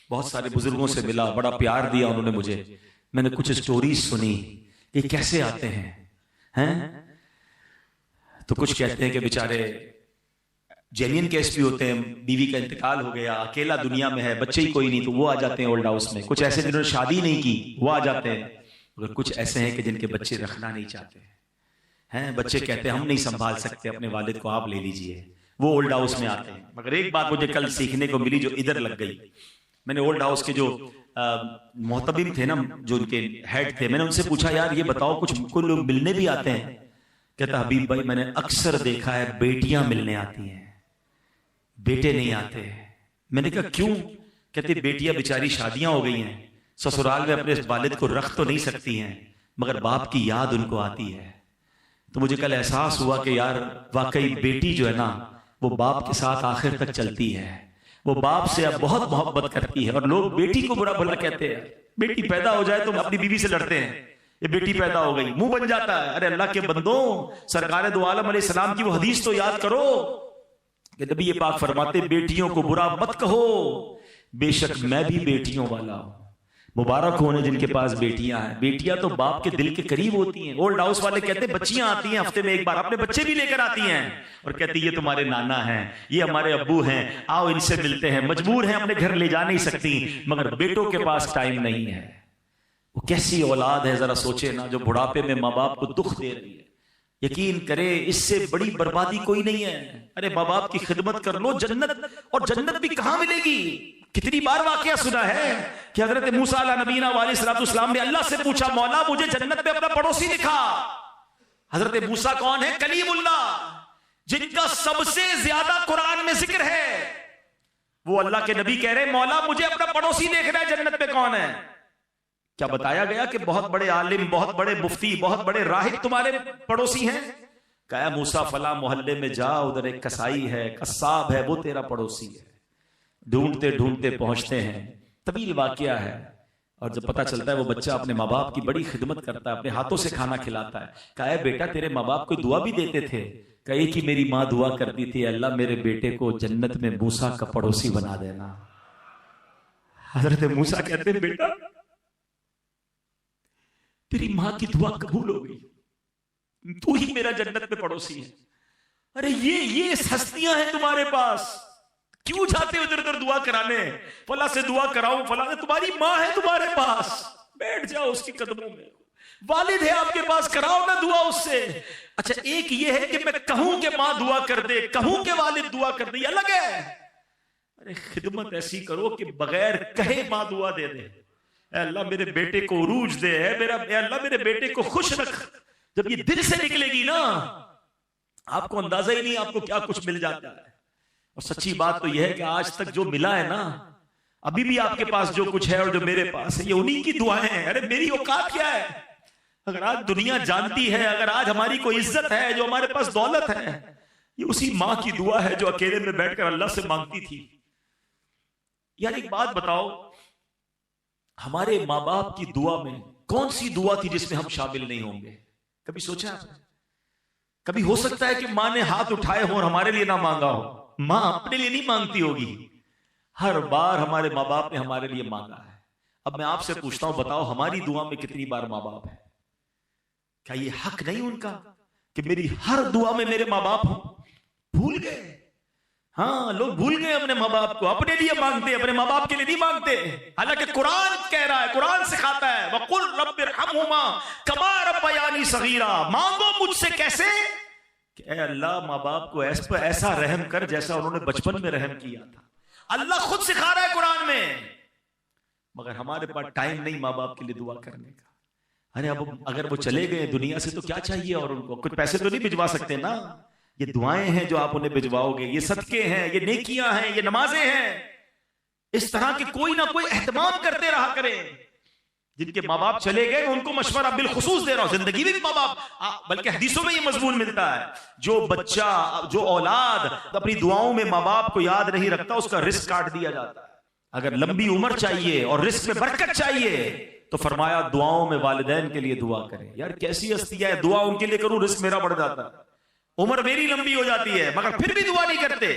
بہت سارے بزرگوں سے ملا، بڑا پیار دیا انہوں نے مجھے، میں نے کچھ سٹوریز سنی کہ کیسے آتے ہیں تو کچھ کہتے ہیں کہ بیچارے جینین کیس بھی ہوتے ہیں، بیوی کا انتقال ہو گیا، اکیلا دنیا میں ہے، بچے ہی کوئی نہیں تو وہ آ جاتے ہیں اولڈ ہاؤس میں، کچھ ایسے جنہوں نے شادی نہیں کی وہ آ جاتے ہیں، مگر کچھ ایسے ہیں کہ جن کے بچے رکھنا نہیں چاہتے ہیں، بچے کہتے ہیں ہم نہیں سنبھال سکتے اپنے والد کو، آپ لے لیجئے، وہ اولڈ ہاؤس میں آتے ہیں۔ مگر ایک بات مجھے کل سیکھنے کو ملی جو ادھر لگ گئی، میں نے اولڈ ہاؤس کے جو محتمم تھے نا، جو ان کے ہیڈ تھے، میں نے ان سے پوچھا یار یہ بتاؤ کچھ لوگ ملنے بھی آتے ہیں؟ کہتا حبیب بھائی میں نے اکثر دیکھا ہے بیٹیاں ملنے آتی ہیں، بیٹے نہیں آتے۔ میں نے کہا کیوں؟ کہتے بیٹیاں بیچاری شادیاں ہو گئی ہیں، سسرال میں اپنے والد کو رکھ تو نہیں سکتی ہیں، مگر باپ کی یاد ان کو آتی ہے۔ تو مجھے کل احساس ہوا کہ یار واقعی بیٹی جو ہے نا وہ باپ کے ساتھ آخر تک چلتی ہے، وہ باپ سے اب بہت محبت کرتی ہے، اور لوگ بیٹی کو برا بھلا کہتے ہیں، بیٹی پیدا ہو جائے تو اپنی بیوی سے لڑتے ہیں، یہ بیٹی پیدا ہو گئی، منہ بن جاتا ہے۔ ارے اللہ کے بندوں، سرکار دو عالم علیہ السلام کی وہ حدیث تو یاد کرو کہ نبی پاک فرماتے بیٹیوں کو برا مت کہو، بے شک میں بھی بیٹیوں والا ہوں۔ مبارک ہونے جن کے پاس بیٹیاں ہیں، بیٹیاں تو باپ کے دل کے قریب ہوتی ہیں۔ اولڈ ہاؤس والے کہتے ہیں بچیاں آتی ہیں ہفتے میں ایک بار، اپنے بچے بھی لے کر آتی ہیں اور کہتی یہ تمہارے نانا ہیں، یہ ہمارے ابو ہیں، آؤ ان سے ملتے ہیں، مجبور ہیں اپنے گھر لے جا نہیں سکتی، مگر بیٹوں کے پاس ٹائم نہیں ہے۔ وہ کیسی اولاد ہے ذرا سوچے نا، جو بڑھاپے میں ماں باپ کو دکھ دے رہی ہے۔ یقین کرے اس سے بڑی بربادی کوئی نہیں ہے۔ ارے ماں باپ کی خدمت کر لو، جنت، اور جنت بھی کہاں ملے گی؟ کتنی بار واقعہ سنا ہے کہ حضرت موسیٰ علیہ نبینا علیہ السلام نے اللہ سے پوچھا مولا مجھے جنت میں اپنا پڑوسی دکھا۔ حضرت موسیٰ کون ہے؟ کلیم اللہ، جن کا سب سے زیادہ قرآن میں ذکر ہے، وہ اللہ کے نبی کہہ رہے مولا مجھے اپنا پڑوسی دیکھنا ہے جنت میں کون ہے۔ کیا بتایا گیا کہ بہت بڑے عالم، بہت بڑے مفتی، بہت بڑے راہب تمہارے پڑوسی ہیں؟ کہا موسیٰ فلاں محلے میں جا، ادھر ایک کسائی ہے، قصاب ہے، وہ تیرا پڑوسی ہے۔ ڈھونڈتے ڈھونڈتے پہنچتے ہیں، طویل واقعہ ہے، اور جب پتہ چلتا ہے وہ بچہ اپنے ماں باپ کی بڑی خدمت کرتا ہے، اپنے ہاتھوں سے کھانا کھلاتا ہے۔ کہا بیٹا تیرے ماں باپ کو دعا بھی دیتے تھے؟ کہا ایک ہی میری ماں دعا کرتی تھی، اللہ میرے بیٹے کو جنت میں موسیٰ کا پڑوسی بنا دینا۔ حضرت موسیٰ کہتے ہیں بیٹا تیری ماں کی دعا قبول ہو گئی، تو ہی میرا جنت میں پڑوسی ہے۔ ارے یہ ہستیاں ہیں تمہارے پاس، کیوں جاتے ہو ادھر ادھر دعا کرانے؟ فلاں سے دعا کراؤں، فلاں سے، تمہاری ماں ہے تمہارے پاس، بیٹھ جاؤ اس کی قدموں میں۔ والد ہے آپ کے پاس، کراؤ نا دعا اس سے۔ اچھا ایک یہ ہے کہ میں کہوں کہ ماں دعا کر دے، کہوں کہ والد دعا کر دے، یہ الگ ہے۔ ارے خدمت ایسی کرو کہ بغیر کہے ماں دعا دے دے، اے اللہ میرے بیٹے کو عروج دے، اے اللہ میرے بیٹے کو خوش رکھ۔ جب یہ دل سے نکلے گی نا، آپ کو اندازہ ہی نہیں آپ کو کیا کچھ مل جاتا ہے۔ اور سچی بات تو یہ ہے کہ آج تک جو ملا ہے نا، ابھی بھی آپ کے پاس جو کچھ ہے اور جو میرے پاس ہے یہ انہی کی دعائیں ہیں. ارے میری اوقات کیا ہے؟ اگر آج دنیا جانتی ہے، اگر آج ہماری کوئی عزت ہے، جو ہمارے پاس دولت ہے، یہ اسی ماں کی دعا ہے جو اکیلے میں بیٹھ کر اللہ سے مانگتی تھی. یار ایک بات بتاؤ، ہمارے ماں باپ کی دعا میں کون سی دعا تھی جس میں ہم شامل نہیں ہوں گے؟ کبھی سوچا آپ نے؟ کبھی ہو سکتا ہے کہ ماں نے ہاتھ اٹھائے ہو اور ہمارے لیے نہ مانگا ہو. ماں اپنے لیے نہیں مانگتی ہوگی، ہر بار ہمارے ماں باپ نے ہمارے لیے مانگا ہے. اب میں آپ سے پوچھتا ہوں، بتاؤ ہماری دعا میں کتنی بار ماں باپ ہے؟ کیا یہ حق نہیں ان کا کہ میری ہر دعا میں میرے ماں باپ ہوں؟ بھول گئے. ہاں لوگ بھول گئے اپنے ماں باپ کو، اپنے لیے مانگتے، اپنے ماں باپ کے لیے نہیں مانگتے. حالانکہ قرآن کہہ رہا ہے، قرآن سکھاتا ہے وَقُلْ رَبِّ ارْحَمْهُمَا كَمَا رَبَّيَانِي صَغِيرًا. مانگو مجھ سے کیسے کہ اے اللہ ماں باپ کو ایسا رحم کر جیسا انہوں نے بچپن میں رحم کیا تھا. اللہ خود سکھا رہا ہے قرآن میں. مگر ہمارے پاس ٹائم نہیں ماں باپ کے لیے دعا کرنے کا. ارے اب اگر وہ چلے گئے دنیا سے تو کیا چاہیے، اور ان کو کچھ پیسے تو نہیں بھجوا سکتے نا. یہ دعائیں ہیں جو آپ انہیں بھجواؤ گے، یہ صدقے ہیں، یہ نیکیاں ہیں، یہ نمازیں ہیں. اس طرح کے کوئی نہ کوئی اہتمام کرتے رہا کریں. جن کے ماں باپ چلے گئے ان کو مشورہ بالخصوص دے رہا ہوں، زندگی میں بھی ماں باپ، بلکہ حدیثوں میں یہ مضمون ملتا ہے، جو بچہ، جو اولاد اپنی دعاؤں میں ماں باپ کو یاد نہیں رکھتا اس کا رزق کاٹ دیا جاتا ہے. اگر لمبی عمر چاہیے اور رزق میں برکت چاہیے تو فرمایا دعاؤں میں والدین کے لیے دعا کریں. یار کیسی ہستی ہے، دعا ان کے لیے کروں رزق میرا بڑھ جاتا ہے، عمر میری لمبی ہو جاتی ہے، مگر پھر بھی دعا نہیں کرتے.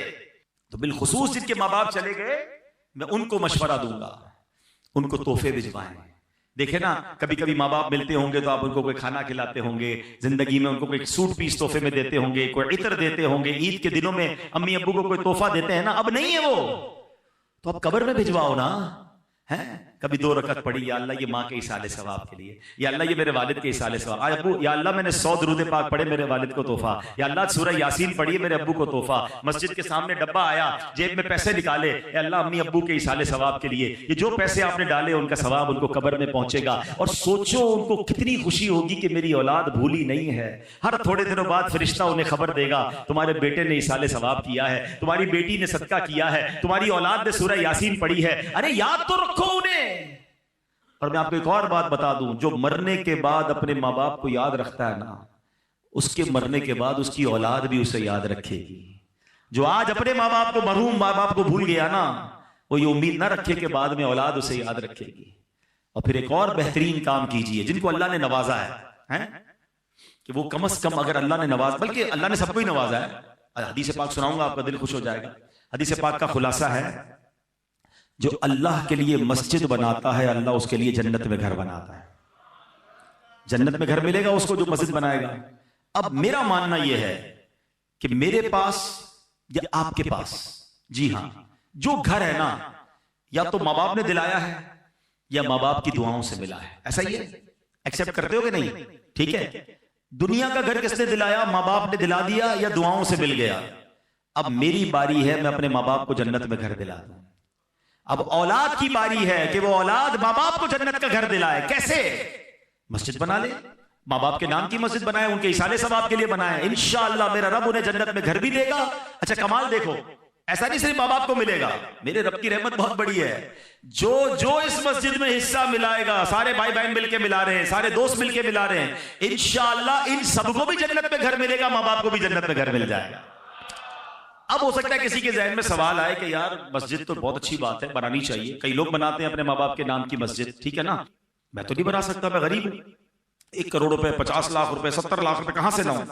تو بالخصوص جن کے ماں باپ چلے گئے میں ان کو مشورہ دوں گا، ان کو تحفے بھجوائیں. دیکھیں نا کبھی کبھی ماں باپ ملتے ہوں گے تو آپ ان کو کوئی کھانا کھلاتے ہوں گے، زندگی میں ان کو کوئی سوٹ پیس تحفے میں دیتے ہوں گے، کوئی عطر دیتے ہوں گے، عید کے دنوں میں امی ابو کو کوئی تحفہ دیتے ہیں نا. اب نہیں ہے وہ تو اب قبر میں بھجواؤ نا. کبھی 2 رکعت پڑھی، یا اللہ یہ ماں کے ایصال ثواب کے لیے، یا اللہ یہ میرے والد کے ایصال ثواب. آج ابو یا اللہ میں نے 100 درود پاک پڑھے میرے والد کو تحفہ، یا اللہ سورہ یاسین پڑھی میرے ابو کو تحفہ. مسجد کے سامنے ڈبہ آیا، جیب میں پیسے نکالے، اے اللہ امی ابو کے ایصال ثواب کے لیے. یہ جو پیسے آپ نے ڈالے ان کا ثواب ان کو قبر میں پہنچے گا. اور سوچو ان کو کتنی خوشی ہوگی کہ میری اولاد بھولی نہیں ہے. ہر تھوڑے دنوں بعد فرشتہ انہیں خبر دے گا تمہارے بیٹے نے ایصال ثواب کیا ہے، تمہاری بیٹی نے صدقہ کیا ہے، تمہاری اولاد نے سورہ یاسین پڑھی ہے. ارے یاد تو رکھو انہیں. اور میں آپ کو ایک اور بات بتا دوں، جو مرنے کے بعد اپنے ماں باپ کو یاد رکھتا ہے نا، اس کے مرنے کے بعد اس کی اولاد بھی اسے یاد رکھے گی. جو آج اپنے ماں باپ کو، مرحوم ماں باپ کو بھول گیا نا، وہ یہ امید نہ رکھے کہ بعد میں اولاد اسے یاد رکھے گی. اور پھر ایک اور بہترین کام کیجئے، جن کو اللہ نے نوازا ہے کہ وہ کم از کم اگر اللہ نے نواز، بلکہ اللہ نے سب کو ہی نوازا ہے. حدیث پاک سناؤں گا آپ کا دل خوش ہو جائے گا. حدیث پاک کا خلاصہ ہے، جو اللہ کے لیے مسجد بناتا ہے اللہ اس کے لیے جنت میں گھر بناتا ہے. جنت میں گھر ملے گا اس کو جو مسجد بنائے گا. اب میرا ماننا یہ ہے کہ میرے پاس یا آپ کے پاس، جی ہاں، جو گھر ہے نا، یا تو ماں باپ نے دلایا ہے یا ماں باپ کی دعاؤں سے ملا ہے. ایسا ہی ہے، ایکسپٹ کرتے ہو کہ نہیں؟ ٹھیک ہے. دنیا کا گھر کس نے دلایا؟ ماں باپ نے دلا دیا یا دعاؤں سے مل گیا. اب میری باری ہے میں اپنے ماں باپ کو جنت میں گھر دلا دوں. اب اولاد کی باری ہے کہ وہ اولاد ماں باپ کو جنت کا گھر دلائے. کیسے؟ مسجد بنا لے، ماں باپ کے نام کی مسجد بنائے، ان کے ایصال ثواب کے لیے بنائے. انشاءاللہ میرا رب انہیں جنت میں گھر بھی دے گا. اچھا کمال دیکھو، ایسا نہیں صرف ماں باپ کو ملے گا، میرے رب کی رحمت بہت بڑی ہے. جو اس مسجد میں حصہ ملائے گا، سارے بھائی بہن مل کے ملا رہے ہیں، سارے دوست مل کے ملا رہے ہیں، انشاءاللہ ان سب کو بھی جنت میں گھر ملے گا، ماں باپ کو بھی جنت میں گھر مل جائے گا. اب ہو سکتا ہے کسی کے ذہن میں سوال آئے کہ یار مسجد تو بہت اچھی بات ہے، بنانی چاہیے، کئی لوگ بناتے ہیں اپنے ماں باپ کے نام کی مسجد، ٹھیک ہے نا، میں تو نہیں بنا سکتا، میں غریب ہوں، 1 کروڑ روپے، 50 لاکھ روپے، 70 لاکھ روپے کہاں سے لاؤں؟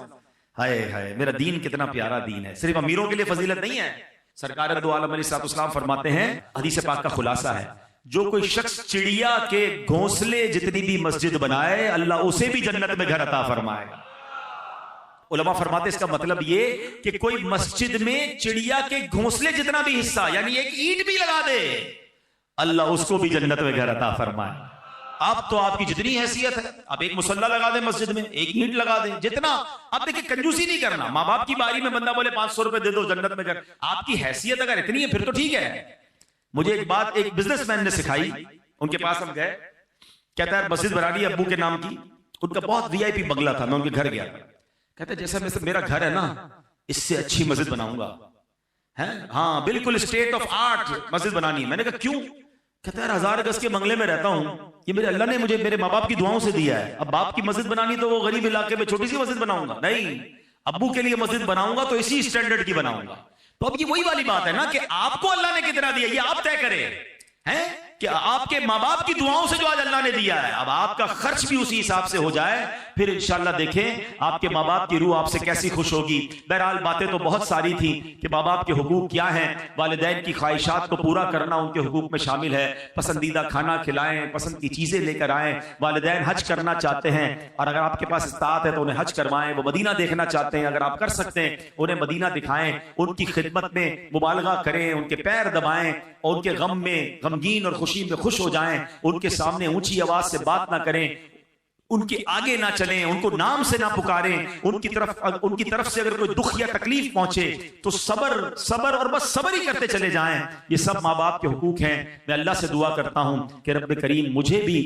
ہائے ہائے، میرا دین کتنا پیارا دین ہے. صرف امیروں کے لیے فضیلت نہیں ہے. سرکار دو عالم علیہ السلام فرماتے ہیں، حدیث پاک کا خلاصہ ہے، جو کوئی شخص چڑیا کے گھونسلے جتنی بھی مسجد بنائے اللہ اسے بھی جنت میں گھر عطا فرمائے گا. علماء فرماتے اس کا مطلب یہ کہ کوئی مسجد میں چڑیا کے گھونسلے جتنا بھی حصہ، یعنی ایک اینٹ بھی لگا دے، اللہ اس کو بھی جنت میں گھر عطا فرمائے. اب تو آپ کی جتنی حیثیت ہے، آپ ایک مصلی لگا دیں مسجد میں، ایک اینٹ لگا دیں، جتنا. اب دیکھیں کنجوسی نہیں کرنا. ماں باپ کی باری میں بندہ بولے 500 روپے دے دو جنت میں گھر، آپ کی حیثیت اگر اتنی ہے پھر تو ٹھیک ہے. مجھے ایک بات ایک بزنس مین نے سکھائی، ان کے پاس ہم گئے، کہتا ہے مسجد بنانی ابو کے نام کی، ان کا بہت وی آئی پی بنگلہ تھا، میں ان کے گھر گیا، کہتا ہے جیسا میرا گھر ہے نا اس سے اچھی مسجد بناؤں گا. ہاں بالکل اسٹیٹ آف آرٹ مسجد بنانی. میں نے کہا کیوں؟ کہتا ہے 1000 گز کے بنگلے میں رہتا ہوں، یہ میرے اللہ نے مجھے میرے ماں باپ کی دعاؤں سے دیا ہے، اب باپ کی مسجد بنانی تو وہ غریب علاقے میں چھوٹی سی مسجد بناؤں گا؟ نہیں، ابو کے لیے مسجد بناؤں گا تو اسی اسٹینڈرڈ کی بناؤں گا۔ تو اب یہ وہی والی بات ہے نا کہ آپ کو اللہ نے کتنا دیا یہ آپ طے کریں، ہیں کہ آپ کے ماں باپ کی دعاؤں سے جو آج اللہ نے دیا ہے، اب آپ کا خرچ بھی اسی حساب سے ہو جائے، پھر انشاءاللہ دیکھیں آپ کے ماں باپ کی روح آپ سے کیسی خوش ہوگی۔ بہرحال باتیں تو بہت ساری تھی کہ ماں باپ کے حقوق کیا ہیں، والدین کی خواہشات کو پورا کرنا ان کے حقوق میں شامل ہے، پسندیدہ کھانا کھلائیں، پسند کی چیزیں لے کر آئیں، والدین حج کرنا چاہتے ہیں اور اگر آپ کے پاس استطاعت ہے تو انہیں حج کروائیں، وہ مدینہ دیکھنا چاہتے ہیں، اگر آپ کر سکتے ہیں انہیں مدینہ دکھائیں، ان کی خدمت میں مبالغہ کریں، ان کے پیر دبائیں اور ان کے غم میں غمگین اور خوشی میں خوش ہو جائیں، ان کے سامنے اونچی آواز سے بات نہ کریں، ان کے آگے نہ چلیں، ان کو نام سے نہ پکاریں، ان کی طرف سے اگر کوئی دکھ یا تکلیف پہنچے تو صبر اور بس صبر ہی کرتے چلے جائیں۔ یہ سب ماں باپ کے حقوق ہیں۔ میں اللہ سے دعا کرتا ہوں کہ رب کریم مجھے بھی،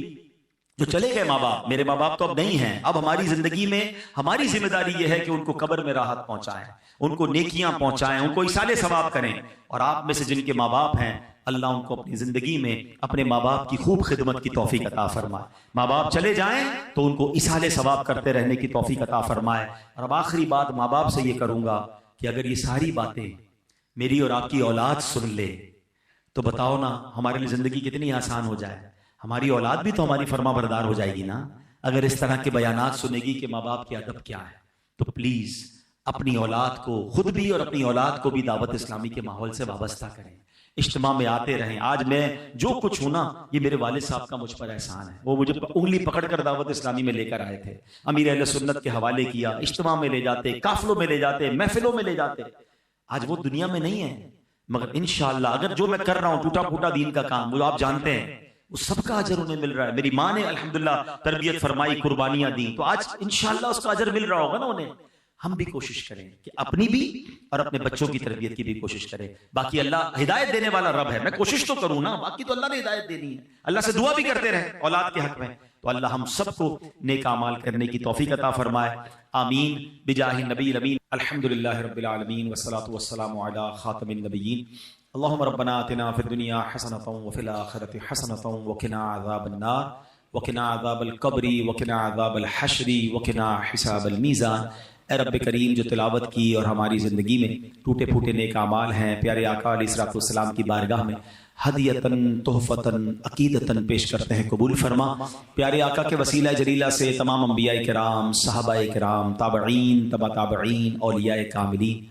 جو چلے گئے ماں باپ، میرے ماں باپ تو اب نہیں ہیں، اب ہماری زندگی میں ہماری ذمہ داری یہ ہے کہ ان کو قبر میں راحت پہنچائیں، ان کو نیکیاں پہنچائیں، ان کو ایصال ثواب کریں، اور آپ میں سے جن کے ماں باپ ہیں اللہ ان کو اپنی زندگی میں اپنے ماں باپ کی خوب خدمت کی توفیق عطا فرمائے۔ ماں باپ چلے جائیں تو ان کو ایصال ثواب کرتے رہنے کی توفیق عطا فرمائے۔ اور اب آخری بات ماں باپ سے یہ کروں گا کہ اگر یہ ساری باتیں میری اور آپ کی اولاد سن لے تو بتاؤ نا ہمارے لیے زندگی کتنی آسان ہو جائے، ہماری اولاد بھی تو ہماری فرما بردار ہو جائے گی نا، اگر اس طرح کے بیانات سنے گی کہ ماں باپ کے ادب کیا ہے۔ تو پلیز اپنی اولاد کو، خود بھی اور اپنی اولاد کو بھی دعوت اسلامی کے ماحول سے وابستہ کریں، اجتماع میں آتے رہیں۔ آج میں جو کچھ ہوں نا یہ میرے والد صاحب کا مجھ پر احسان ہے، وہ مجھے انگلی پکڑ کر دعوت اسلامی میں لے کر آئے تھے، امیر اہل سنت کے حوالے کیا، اجتماع میں لے جاتے، قافلوں میں لے جاتے، محفلوں میں لے جاتے۔ آج وہ دنیا میں نہیں ہے، مگر انشاءاللہ اگر جو میں کر رہا ہوں ٹوٹا پھوٹا دین کا کام، وہ آپ جانتے ہیں، وہ سب کا اجر انہیں مل رہا ہے۔ میری ماں نے الحمدللہ تربیت فرمائی، قربانیاں دی، تو آج انشاءاللہ اس کا اجر مل رہا ہوگا نا انہیں۔ ہم بھی کوشش کریں کہ اپنی بھی اور اپنے بچوں کی تربیت کی بھی کوشش کریں۔ باقی اللہ ہدایت دینے والا رب ہے، میں کوشش تو کروں نا، باقی تو اللہ نے ہدایت دینی ہے۔ اللہ سے دعا بھی کرتے رہیں اولاد کے حق میں، تو اللہ ہم سب کو نیک اعمال کرنے کی توفیق عطا فرمائے، آمین بجاہ النبی الامین۔ الحمدللہ رب العالمین والصلاة والسلام علی خاتم النبیین۔ اللهم ربنا آتنا في الدنيا حسنة وفي الآخرة حسنة وقنا عذاب النار وقنا عذاب القبر وقنا عذاب الحشر وقنا حساب الميزان۔ اے رب کریم جو تلاوت کی اور ہماری زندگی میں ٹوٹے پھوٹے نیک اعمال ہیں، پیارے آقا علیہ الصلوۃ والسلام کی بارگاہ میں ہدیتاً تحفتاً عقیدتاً پیش کرتے ہیں، قبول فرما۔ پیارے آقا کے وسیلہ جلیلہ سے تمام انبیاء کرام، صحابہ کرام، تابعین، تبع تابعین، اولیاء کاملین،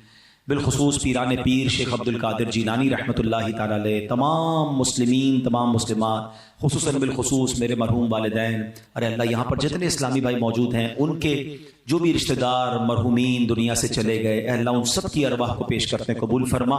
بالخصوص پیران پیر شیخ عبد القادر جیلانی رحمۃ اللہ تعالی علیہ، تمام مسلمین، تمام مسلمات، خصوصاً بالخصوص میرے مرحوم والدین، ارے اللہ یہاں پر جتنے اسلامی بھائی موجود ہیں ان کے جو بھی رشتہ دار مرحومین دنیا سے چلے گئے، اے اللہ ان سب کی ارواح کو پیش کرتے ہیں، قبول فرما۔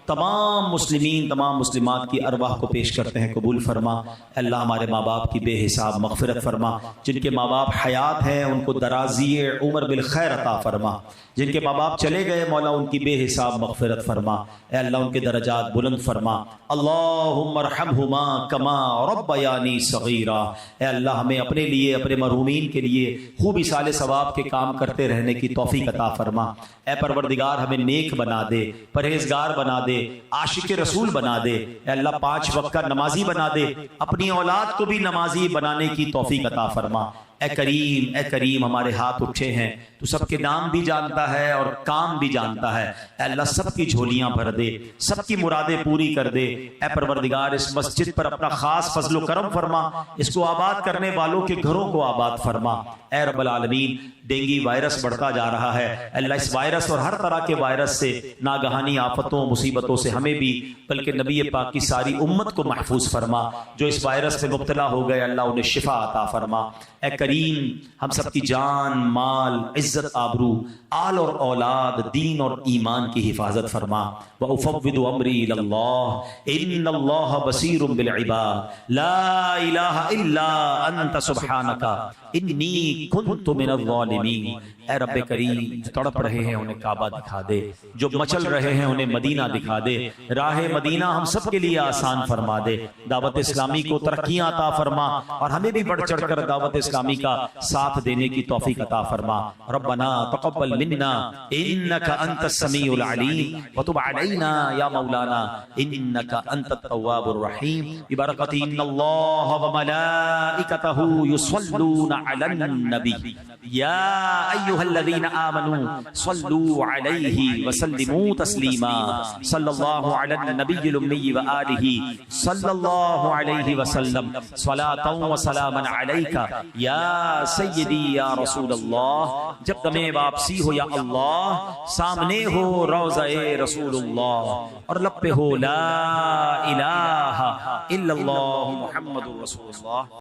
تمام مسلمین، تمام مسلمات کی ارواح کو پیش کرتے ہیں، قبول فرما۔ اے اللہ ہمارے ماں باپ کی بے حساب مغفرت فرما، جن کے ماں باپ حیات ہیں ان کو درازی عمر بالخیر عطا فرما، جن کے ماں باپ چلے گئے مولا ان کی بے حساب مغفرت فرما، اے اللہ ان کے درجات بلند فرما۔ اللہم ارحمہما کما ربیانی صغیرا، اے اللہ ہمیں اپنے لیے، اپنے مرحومین کے لیے خوب ایصال ثواب کے کام کرتے رہنے کی توفیق عطا فرما۔ اے پروردگار ہمیں نیک بنا دے، پرہیزگار بنا دے، عاشق رسول بنا دے، اے اللہ 5 وقت کا نمازی بنا دے، اپنی اولاد کو بھی نمازی بنانے کی توفیق عطا فرما۔ اے کریم، اے کریم، ہمارے ہاتھ اٹھے ہیں، تو سب کے نام بھی جانتا ہے اور کام بھی جانتا ہے، اے اللہ سب کی جھولیاں بھر دے، سب کی مرادیں پوری کر دے۔ اے پروردگار اس مسجد پر اپنا خاص فضل و کرم فرما، اس کو آباد کرنے والوں کے گھروں کو آباد فرما۔ اے رب العالمین، ڈینگی وائرس بڑھتا جا رہا ہے، اے اللہ اس وائرس اور ہر طرح کے وائرس سے، ناگہانی آفتوں مصیبتوں سے ہمیں بھی بلکہ نبی پاک کی ساری امت کو محفوظ فرما۔ جو اس وائرس سے مبتلا ہو گئے اللہ انہیں شفا عطا فرما۔ اے کریم، ہم سب کی جان، مال، عزت، آبرو، آل اور اولاد، دین اور ایمان کی حفاظت فرما۔ وَأُفَوِّضُ أَمْرِي إِلَى اللَّهِ إِنَّ اللَّهَ بَصِيرٌ بِالْعِبَادِ لَا إِلَٰهَ إِلَّا أَنْتَ سُبْحَانَكَ إِنِّي كُنْتُ مِنَ الظَّالِمِينَ۔ اے رب کریم جو تڑپ رہے ہیں انہیں کعبہ دکھا دے، جو مچل رہے ہیں انہیں مدینہ دکھا دے، راہ مدینہ ہم سب کے لیے آسان فرما دے، دعوت اسلامی کو ترقیاں عطا فرما اور ہمیں بھی بڑھ چڑھ کر دعوت اسلامی کا ساتھ دینے کی توفیق عطا فرما۔ ربنا تقبل منا انک انت السمیع العلیم وتب علینا یا مولانا انک انت التواب الرحیم ببرکۃ ان اللہ وملائکتہ یصلون علی النبی یا ایھا الذین آمنوا صلوا علیہ وسلموا تسلیما صلی اللہ علی النبی الامی وآلہ صلی اللہ علیہ وسلم صلاۃ و سلاما علیک یا سیدی یا رسول اللہ۔ جب تمہیں واپسی ہو یا اللہ، سامنے ہو روضہ رسول اللہ اور لب پہ ہو لا الہ الا اللہ محمد رسول اللہ۔